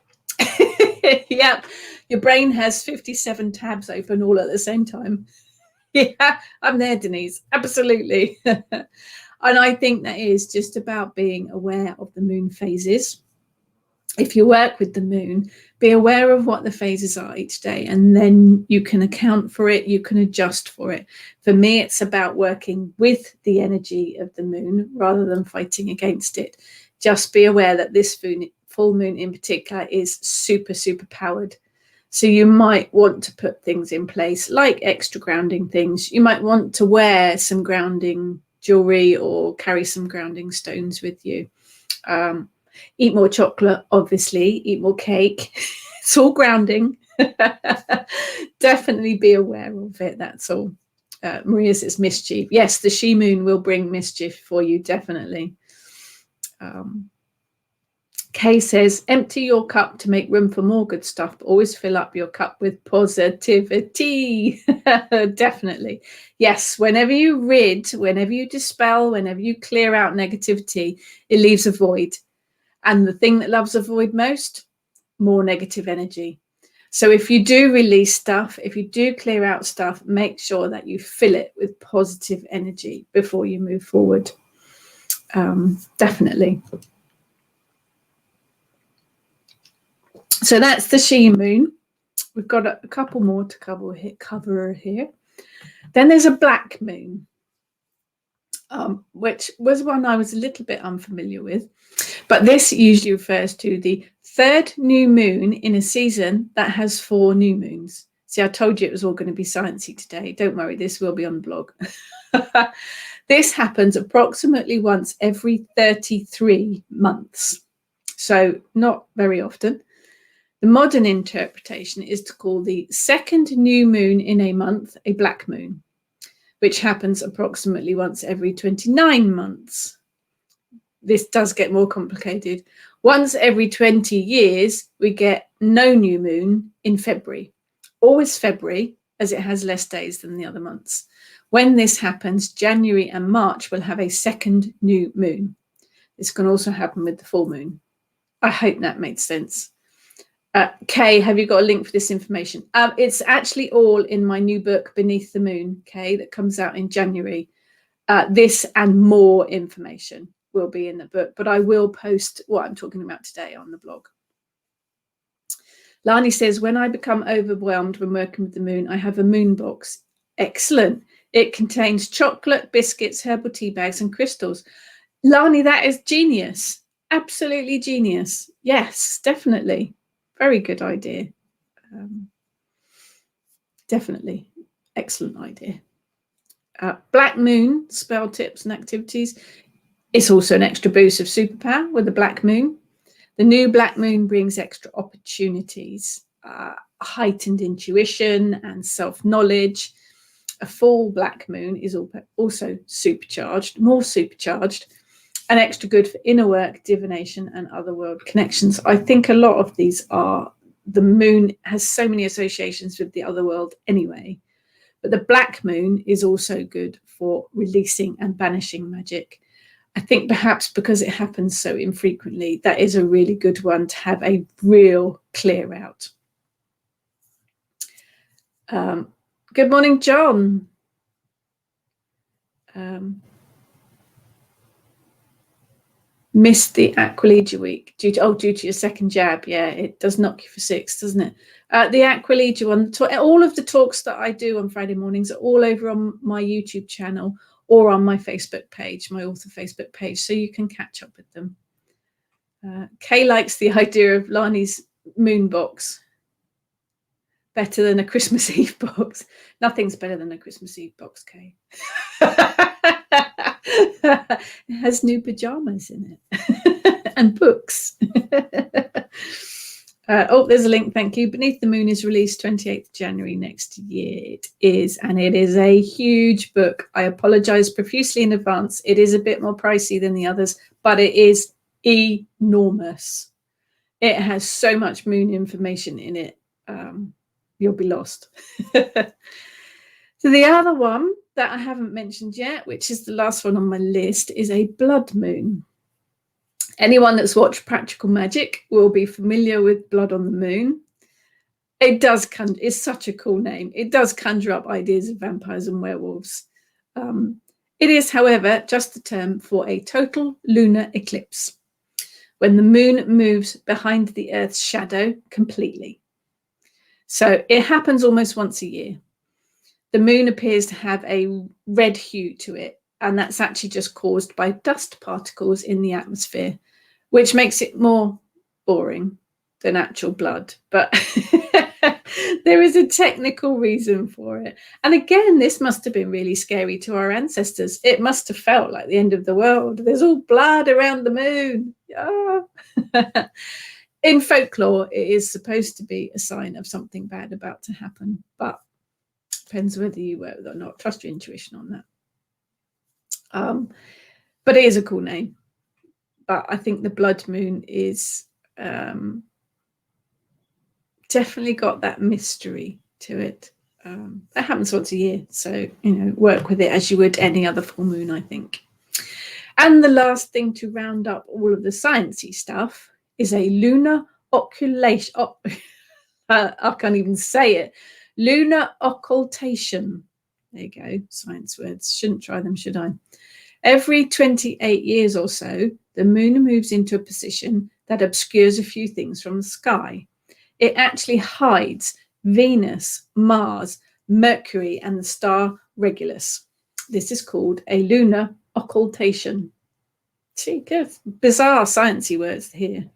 Yep. Your brain has 57 tabs open all at the same time. Yeah, I'm there, Denise. Absolutely. And I think that is just about being aware of the moon phases. If you work with the moon, be aware of what the phases are each day, and then you can account for it, you can adjust for it. For me, it's about working with the energy of the moon rather than fighting against it. Just be aware that this full moon in particular is super, super powered. So you might want to put things in place like extra grounding things. You might want to wear some grounding jewelry or carry some grounding stones with you. Eat more chocolate, obviously. Eat more cake. It's all grounding. Definitely be aware of it. That's all. Maria says mischief. Yes, the she moon will bring mischief for you, definitely. Kay says, empty your cup to make room for more good stuff, but always fill up your cup with positivity. Definitely. Yes, whenever you rid, whenever you dispel, whenever you clear out negativity, it leaves a void. And the thing that loves a void most, more negative energy. So if you do release stuff, if you do clear out stuff, make sure that you fill it with positive energy before you move forward. Definitely. So that's the she moon. We've got a couple more to cover here. Then there's a black moon, which was one I was a little bit unfamiliar with. But this usually refers to the third new moon in a season that has 4 new moons. See, I told you it was all going to be sciencey today. Don't worry, this will be on the blog. This happens approximately once every 33 months. So not very often. The modern interpretation is to call the second new moon in a month a black moon, which happens approximately once every 29 months. This does get more complicated. Once every 20 years, we get no new moon in February. Always February, as it has less days than the other months. When this happens, January and March will have a second new moon. This can also happen with the full moon. I hope that made sense. Kay, have you got a link for this information? It's actually all in my new book, Beneath the Moon, Kay, that comes out in January. this and more information will be in the book, but I will post what I'm talking about today on the blog. Lani says, when I become overwhelmed when working with the moon, I have a moon box. Excellent. It contains chocolate, biscuits, herbal tea bags, and crystals. Lani, that is genius. Absolutely genius. Yes, definitely. Very good idea. Definitely. Excellent idea. Black moon, spell tips and activities. It's also an extra boost of superpower with the black moon. The new black moon brings extra opportunities, heightened intuition and self-knowledge. A full black moon is also supercharged, more supercharged, and extra good for inner work, divination, and other world connections. I think a lot of these are, the moon has so many associations with the other world anyway, but the black moon is also good for releasing and banishing magic. I think perhaps because it happens so infrequently, that is a really good one to have a real clear out. Good morning, John. Missed the Aquilegia week due to your second jab. Yeah, it does knock you for 6, doesn't it? The Aquilegia one, all of the talks that I do on Friday mornings are all over on my YouTube channel or on my Facebook page, my author Facebook page, so you can catch up with them. Kay likes the idea of Lani's moon box. Better than a Christmas Eve box. Nothing's better than a Christmas Eve box, Kay. It has new pajamas in it and books. There's a link. Thank you. Beneath the Moon is released 28th January next year. It is, and it is a huge book. I apologize profusely in advance. It is a bit more pricey than the others, but it is enormous. It has so much moon information in it. You'll be lost. So the other one that I haven't mentioned yet, which is the last one on my list, is a blood moon. Anyone that's watched Practical Magic will be familiar with Blood on the Moon. It's such a cool name. It does conjure up ideas of vampires and werewolves. It is, however, just the term for a total lunar eclipse, when the moon moves behind the Earth's shadow completely. So it happens almost once a year. The moon appears to have a red hue to it, and that's actually just caused by dust particles in the atmosphere, which makes it more boring than actual blood. But there is a technical reason for it. And again, this must have been really scary to our ancestors. It must have felt like the end of the world. There's all blood around the moon. Oh. In folklore, it is supposed to be a sign of something bad about to happen, but depends whether you work or not. Trust your intuition on that. But it is a cool name. But I think the blood moon is definitely got that mystery to it. That happens once a year, so work with it as you would any other full moon, I think. And the last thing to round up all of the sciencey stuff is a lunar occultation. I can't even say it. Lunar occultation. There you go. Science words. Shouldn't try them, should I? Every 28 years or so, the moon moves into a position that obscures a few things from the sky. It actually hides Venus, Mars, Mercury, and the star Regulus. This is called a lunar occultation. See, good. Bizarre sciencey words here.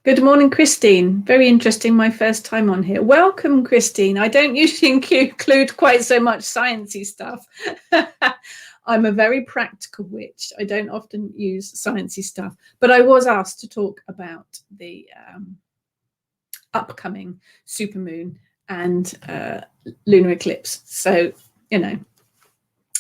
Good morning, Christine. Very interesting. My first time on here. Welcome, Christine. I don't usually include quite so much sciencey stuff. I'm a very practical witch. I don't often use sciencey stuff, but I was asked to talk about the upcoming supermoon and lunar eclipse. So,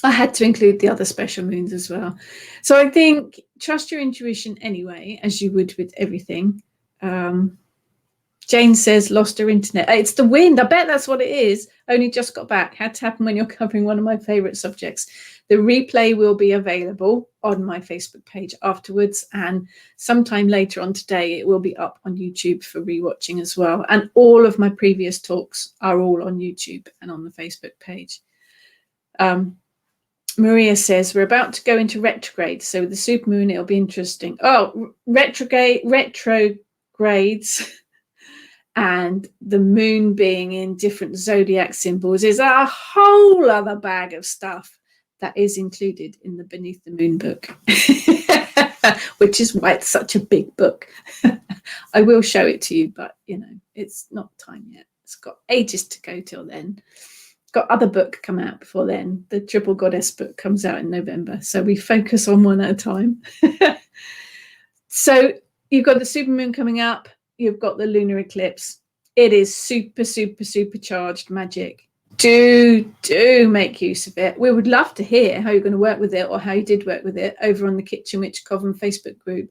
I had to include the other special moons as well. So I think trust your intuition anyway, as you would with everything. Jane says lost her internet. It's the wind. I bet that's what it is. Only just got back. Had to happen when you're covering one of my favorite subjects. The replay will be available on my Facebook page afterwards, and sometime later on today it will be up on YouTube for rewatching as well. And all of my previous talks are all on YouTube and on the Facebook page. Maria says, we're about to go into retrograde. So with the supermoon, it'll be interesting. Oh, retrogrades and the moon being in different zodiac symbols is a whole other bag of stuff that is included in the Beneath the Moon book, which is why it's such a big book. I will show it to you, but, it's not time yet. It's got ages to go till then. Got other book come out before then. The Triple Goddess book comes out in November. So we focus on one at a time. So you've got the supermoon coming up. You've got the lunar eclipse. It is super, super, supercharged magic. Do make use of it. We would love to hear how you're going to work with it or how you did work with it over on the Kitchen Witch Coven Facebook group.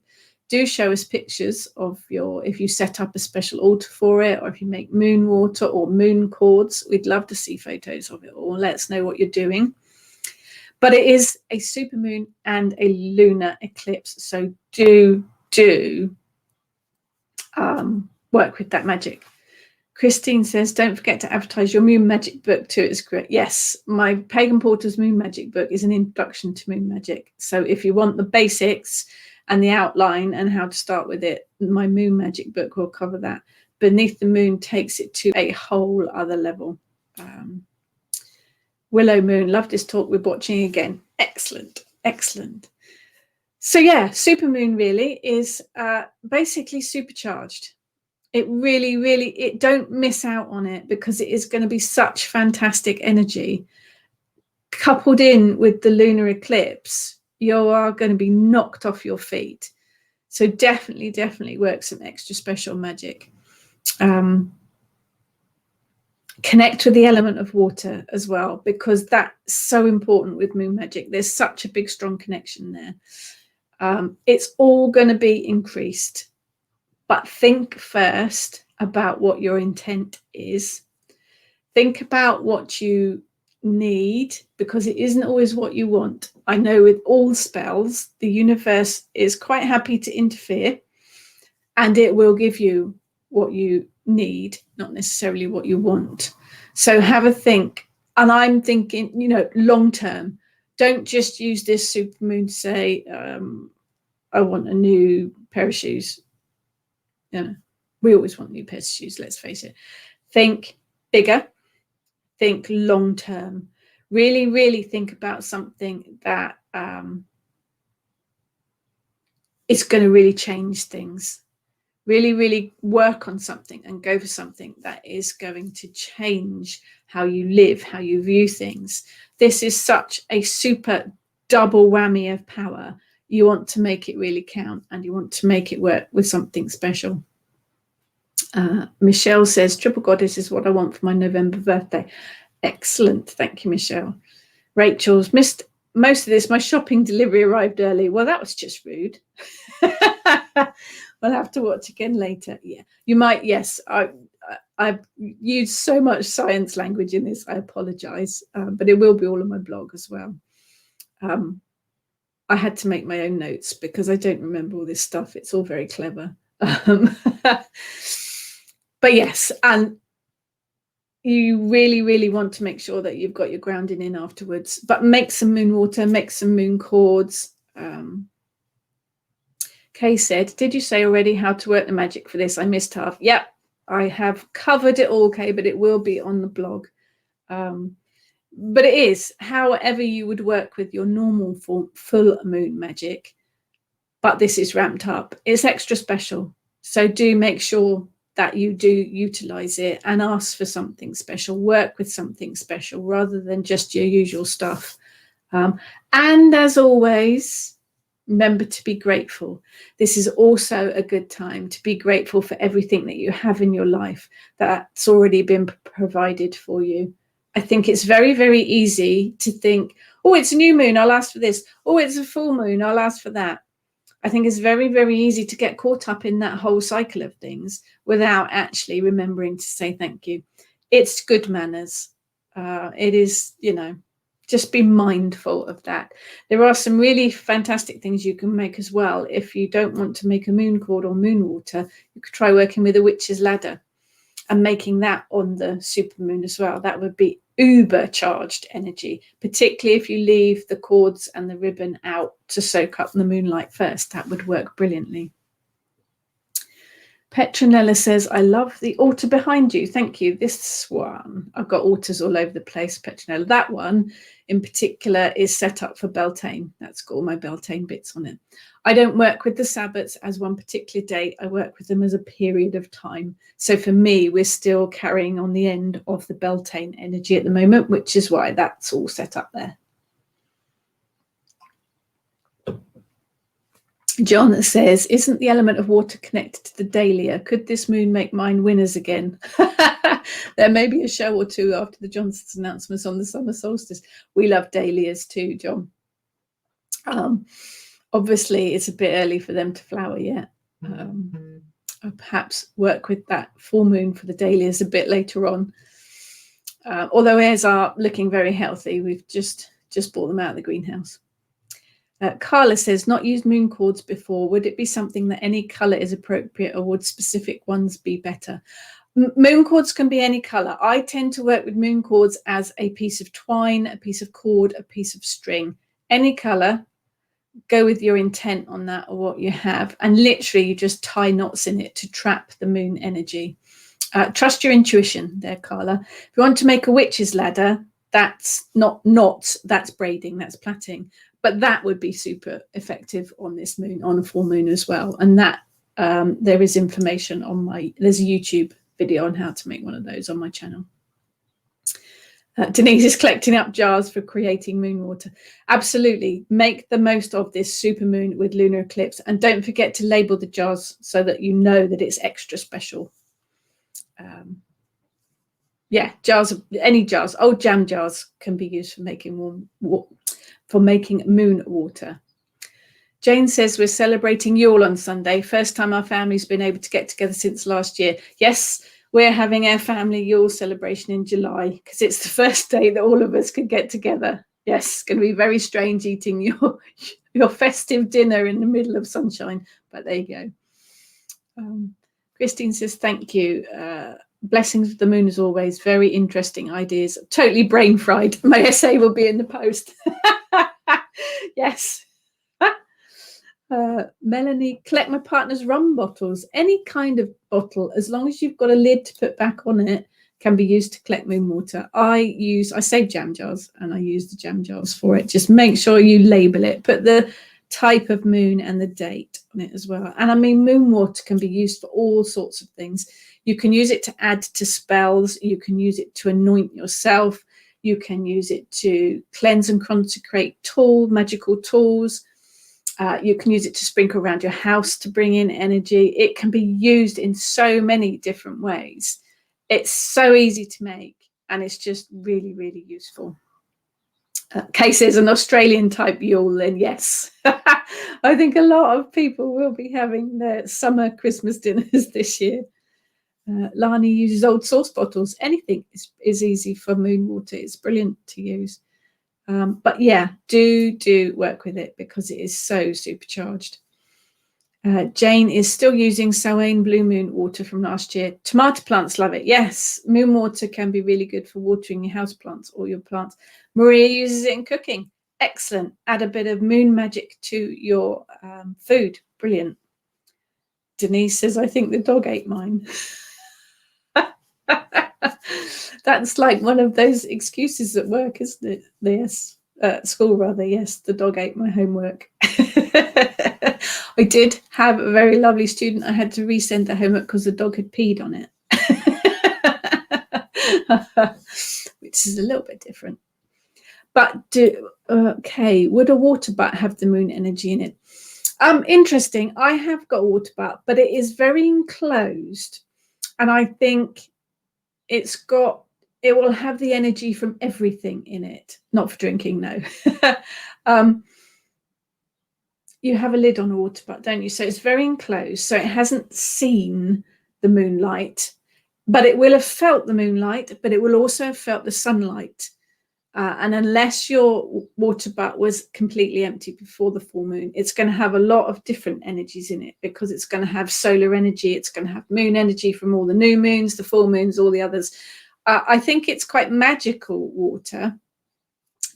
Do show us pictures of if you set up a special altar for it, or if you make moon water or moon cords. We'd love to see photos of it all. Let us know what you're doing. But it is a supermoon and a lunar eclipse. So do work with that magic. Christine says, don't forget to advertise your moon magic book too. It's great. Yes, my Pagan Porter's moon magic book is an introduction to moon magic. So if you want the basics and the outline and how to start with it, my moon magic book will cover that. Beneath the Moon takes it to a whole other level. Willow Moon, love this talk. We're watching again. Excellent. So yeah, supermoon really is basically supercharged. It really, don't miss out on it, because it is going to be such fantastic energy. Coupled in with the lunar eclipse, you are going to be knocked off your feet. So definitely work some extra special magic. Connect with the element of water as well, because that's so important with moon magic. There's such a big, strong connection there. It's all going to be increased, but think first about what your intent is. Think about what you need, because it isn't always what you want. I know with all spells, the universe is quite happy to interfere, and it will give you what you need, not necessarily what you want. So have a think. And I'm thinking, long term. Don't just use this supermoon to say, I want a new pair of shoes. We always want new pairs of shoes, let's face it. Think bigger. Think long term. Really think about something that is going to really change things. Really work on something and go for something that is going to change how you live, how you view things. This is such a super double whammy of power. You want to make it really count, and you want to make it work with something special. Michelle says, Triple Goddess is what I want for my November birthday. Excellent. Thank you, Michelle. Rachel's missed most of this. My shopping delivery arrived early. Well, that was just rude. I'll have to watch again later. Yeah, you might. Yes, I've used so much science language in this. I apologize, but it will be all on my blog as well. I had to make my own notes because I don't remember all this stuff. It's all very clever. But yes, and you really want to make sure that you've got your grounding in afterwards. But make some moon water, make some moon cords. Kay said, did you say already how to work the magic for this? I missed half. Yep, I have covered it all, Kay, but it will be on the blog. But it is however you would work with your normal full moon magic, but this is ramped up. It's extra special. So do make sure that you do utilize it and ask for something special, work with something special rather than just your usual stuff. And as always, remember to be grateful. This is also a good time to be grateful for everything that you have in your life that's already been provided for you. I think it's very easy to think, oh, it's a new moon, I'll ask for this. Oh, it's a full moon, I'll ask for that. I think it's very easy to get caught up in that whole cycle of things without actually remembering to say thank you. It's good manners. It is, just be mindful of that. There are some really fantastic things you can make as well. If you don't want to make a moon cord or moon water, you could try working with a witch's ladder and making that on the supermoon as well. That would be uber charged energy, particularly if you leave the cords and the ribbon out to soak up the moonlight first. That would work brilliantly. Petronella says, I love the altar behind you. Thank you. This one, I've got altars all over the place, Petronella. That one in particular is set up for Beltane. That's got all my Beltane bits on it. I don't work with the Sabbats as one particular day. I work with them as a period of time. So for me, we're still carrying on the end of the Beltane energy at the moment, which is why that's all set up there. John says, isn't the element of water connected to the dahlia? Could this moon make mine winners again? There may be a show or two after the Johnsons' announcements on the summer solstice. We love dahlias too, John. Obviously, it's a bit early for them to flower yet. I'll perhaps work with that full moon for the dahlias a bit later on. Although airs are looking very healthy, we've just brought them out of the greenhouse. Carla says, not used moon cords before. Would it be something that any colour is appropriate, or would specific ones be better? Moon cords can be any colour. I tend to work with moon cords as a piece of twine, a piece of cord, a piece of string. Any colour, go with your intent on that or what you have. And literally you just tie knots in it to trap the moon energy. Trust your intuition there, Carla. If you want to make a witch's ladder, that's not knots, that's braiding, that's plaiting. But that would be super effective on this moon, on a full moon as well. And that there is information on there's a YouTube video on how to make one of those on my channel. Denise is collecting up jars for creating moon water. Absolutely. Make the most of this super moon with lunar eclipse. And don't forget to label the jars so that you know that it's extra special. Yeah, jars, any jars, old jam jars can be used for making moon water. Jane says, we're celebrating Yule on Sunday. First time our family's been able to get together since last year. Yes, we're having our family Yule celebration in July because it's the first day that all of us could get together. Yes, it's going to be very strange eating your festive dinner in the middle of sunshine, but there you go. Christine says, thank you. Blessings of the moon as always. Very interesting ideas. Totally brain fried. My essay will be in the post. Yes. Melanie, collect my partner's rum bottles. Any kind of bottle, as long as you've got a lid to put back on it, can be used to collect moon water. I save jam jars and I use the jam jars for it. Just make sure you label it, put the type of moon and the date on it as well. And I mean, moon water can be used for all sorts of things. You can use it to add to spells. You can use it to anoint yourself. You can use it to cleanse and consecrate magical tools. You can use it to sprinkle around your house to bring in energy. It can be used in so many different ways. It's so easy to make, and it's just really, really useful. Kay says, an Australian type Yule, then yes. I think a lot of people will be having their summer Christmas dinners this year. Lani uses old sauce bottles. Anything is easy for moon water. It's brilliant to use. But yeah, do work with it because it is so supercharged. Jane is still using Samhain Blue Moon water from last year. Tomato plants love it. Yes, moon water can be really good for watering your house plants or your plants. Maria uses it in cooking. Excellent. Add a bit of moon magic to your food. Brilliant. Denise says, I think the dog ate mine. That's like one of those excuses at work, isn't it? Yes, at school rather. Yes, the dog ate my homework. I did have a very lovely student. I had to resend the homework because the dog had peed on it, which is a little bit different. But okay, would a water butt have the moon energy in it? Interesting. I have got a water butt, but it is very enclosed, and I think it will have the energy from everything in it. Not for drinking, no. You have a lid on a water butt, don't you? So it's very enclosed. So it hasn't seen the moonlight, but it will have felt the moonlight, but it will also have felt the sunlight. And unless your water butt was completely empty before the full moon, it's going to have a lot of different energies in it because it's going to have solar energy. It's going to have moon energy from all the new moons, the full moons, all the others. I think it's quite magical water,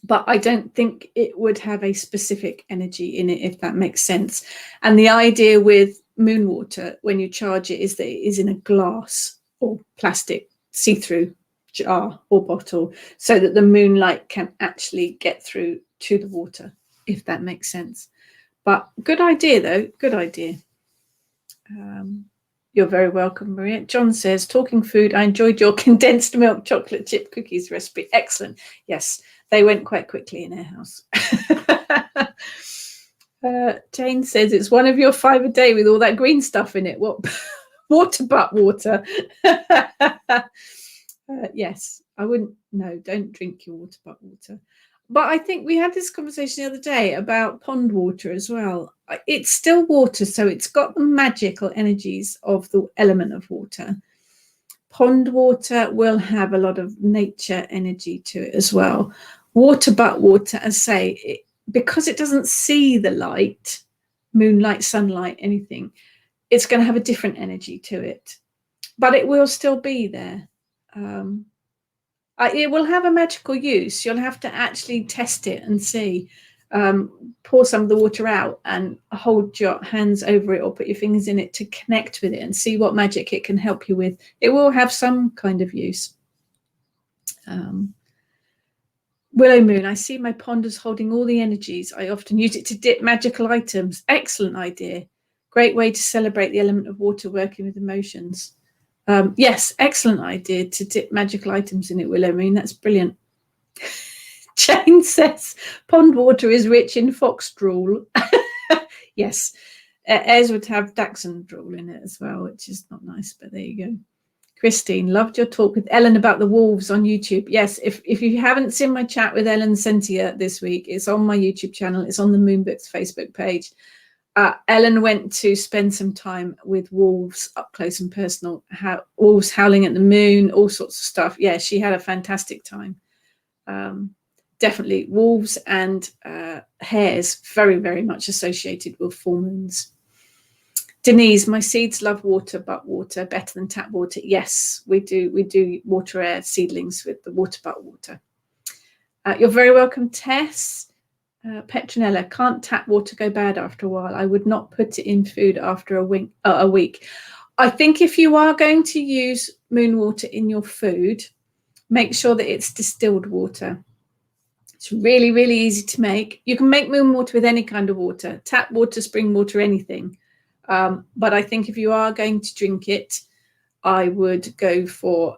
but I don't think it would have a specific energy in it, if that makes sense. And the idea with moon water, when you charge it, is that it is in a glass or plastic see-through jar or bottle, so that the moonlight can actually get through to the water, if that makes sense. But good idea, though. Good idea. You're very welcome, Maria. John says, talking food, I enjoyed your condensed milk chocolate chip cookies recipe. Excellent. Yes, they went quite quickly in our house. Jane says, it's one of your 5 a day with all that green stuff in it. What? Water butt water. Yes, I wouldn't. No, don't drink your water butt water. But I think we had this conversation the other day about pond water as well. It's still water, so it's got the magical energies of the element of water. Pond water will have a lot of nature energy to it as well. Water butt water, as I say, because it doesn't see the light, moonlight, sunlight, anything, it's going to have a different energy to it. But it will still be there. It will have a magical use. You'll have to actually test it and see. Pour some of the water out and hold your hands over it or put your fingers in it to connect with it and see what magic it can help you with. It will have some kind of use. Willow Moon, I see my pond as holding all the energies. I often use it to dip magical items. Excellent idea. Great way to celebrate the element of water working with emotions. Yes, excellent idea to dip magical items in it, Willow Moon. That's brilliant. Jane says pond water is rich in fox drool. Yes, Airs would have dachshund drool in it as well, which is not nice, but there you go. Christine, loved your talk with Ellen about the wolves on YouTube. Yes, if you haven't seen my chat with Ellen Sentia this week, it's on my YouTube channel. It's on the Moonbooks Facebook page. Ellen went to spend some time with wolves up close and personal, wolves howling at the moon, all sorts of stuff. Yeah, she had a fantastic time. Definitely wolves and hares, very, very much associated with full moons. Denise, my seeds love water, but water better than tap water. Yes, we do. We do water air seedlings with the water, but water. You're very welcome, Tess. Petronella, can't tap water go bad after a while? I would not put it in food after a week. I think if you are going to use moon water in your food, make sure that it's distilled water. It's really, really easy to make. You can make moon water with any kind of water, tap water, spring water, anything. But I think if you are going to drink it, I would go for,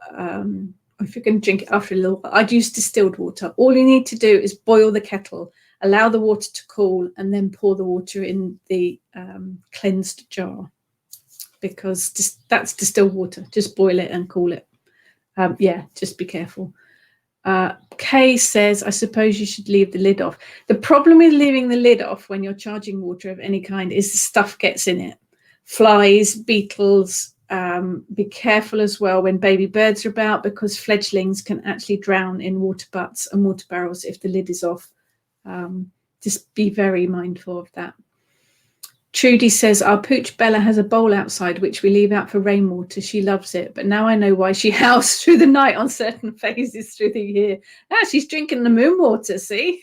if you're going to drink it after a little while, I'd use distilled water. All you need to do is boil the kettle, allow the water to cool, and then pour the water in the cleansed jar, because that's distilled water. Just boil it and cool it. Yeah, just be careful. Kay says, I suppose you should leave the lid off. The problem with leaving the lid off when you're charging water of any kind is the stuff gets in it. Flies, beetles. Be careful as well when baby birds are about, because fledglings can actually drown in water butts and water barrels if the lid is off. Just be very mindful of that. Trudy says, our pooch Bella has a bowl outside which we leave out for rainwater. She loves it, but now I know why she howls through the night on certain phases through the year. Ah, she's drinking the moon water, see?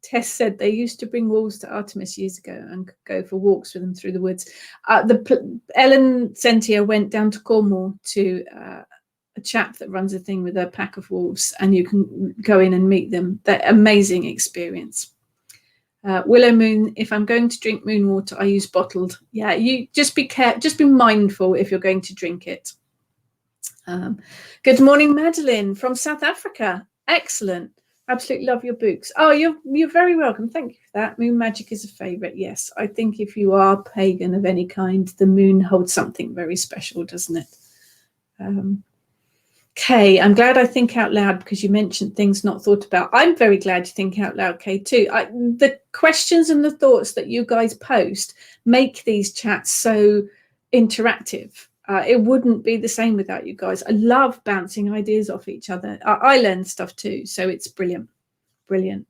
Tess said they used to bring wolves to Artemis years ago and go for walks with them through the woods. Ellen Sentia went down to Cornwall to a chap that runs a thing with a pack of wolves, and you can go in and meet them. They're amazing experience. Willow Moon, if I'm going to drink moon water, I use bottled. Yeah, you just be mindful if you're going to drink it. Good morning, Madeline from South Africa. Excellent. Absolutely love your books. Oh, you're very welcome. Thank you for that. Moon magic is a favorite. Yes, I think if you are pagan of any kind, the moon holds something very special, doesn't it? Kay, I'm glad I think out loud because you mentioned things not thought about. I'm very glad you think out loud, Kay, too. The questions and the thoughts that you guys post make these chats so interactive. It wouldn't be the same without you guys. I love bouncing ideas off each other. I learn stuff too, so it's brilliant. Brilliant.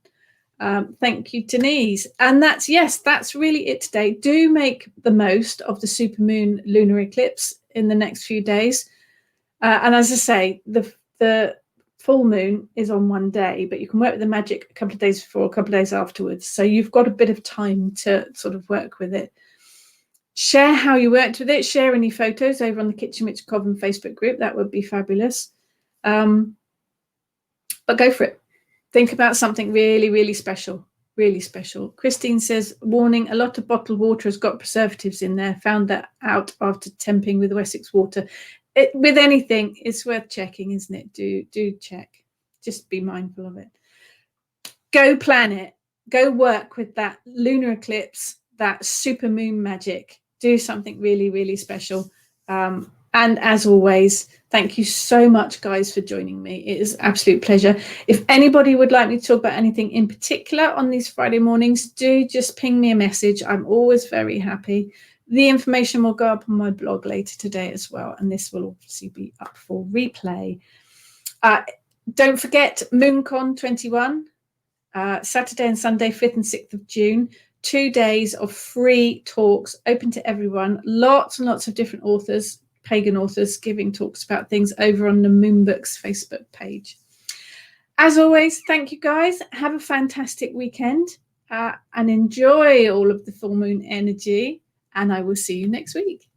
Thank you, Denise. And that's really it today. Do make the most of the supermoon lunar eclipse. in the next few days. And as I say, the full moon is on one day, but you can work with the magic a couple of days before, a couple of days afterwards. So you've got a bit of time to sort of work with it. Share how you worked with it. Share any photos over on the Kitchen Witch Coven Facebook group. That would be fabulous. But go for it. Think about something really, really special. Really special. Christine says, warning, a lot of bottled water has got preservatives in there. Found that out after temping with Wessex water. With anything, it's worth checking, isn't it? Do check. Just be mindful of it. Go plan it. Go work with that lunar eclipse, that super moon magic. Do something really, really special. And as always, thank you so much, guys, for joining me. It is an absolute pleasure. If anybody would like me to talk about anything in particular on these Friday mornings, do just ping me a message. I'm always very happy. The information will go up on my blog later today as well, and this will obviously be up for replay. Don't forget MoonCon 21, Saturday and Sunday, 5th and 6th of June. 2 days of free talks, open to everyone. Lots and lots of different authors, pagan authors, giving talks about things over on the Moonbooks Facebook page. As always, thank you, guys. Have a fantastic weekend and enjoy all of the full moon energy. And I will see you next week.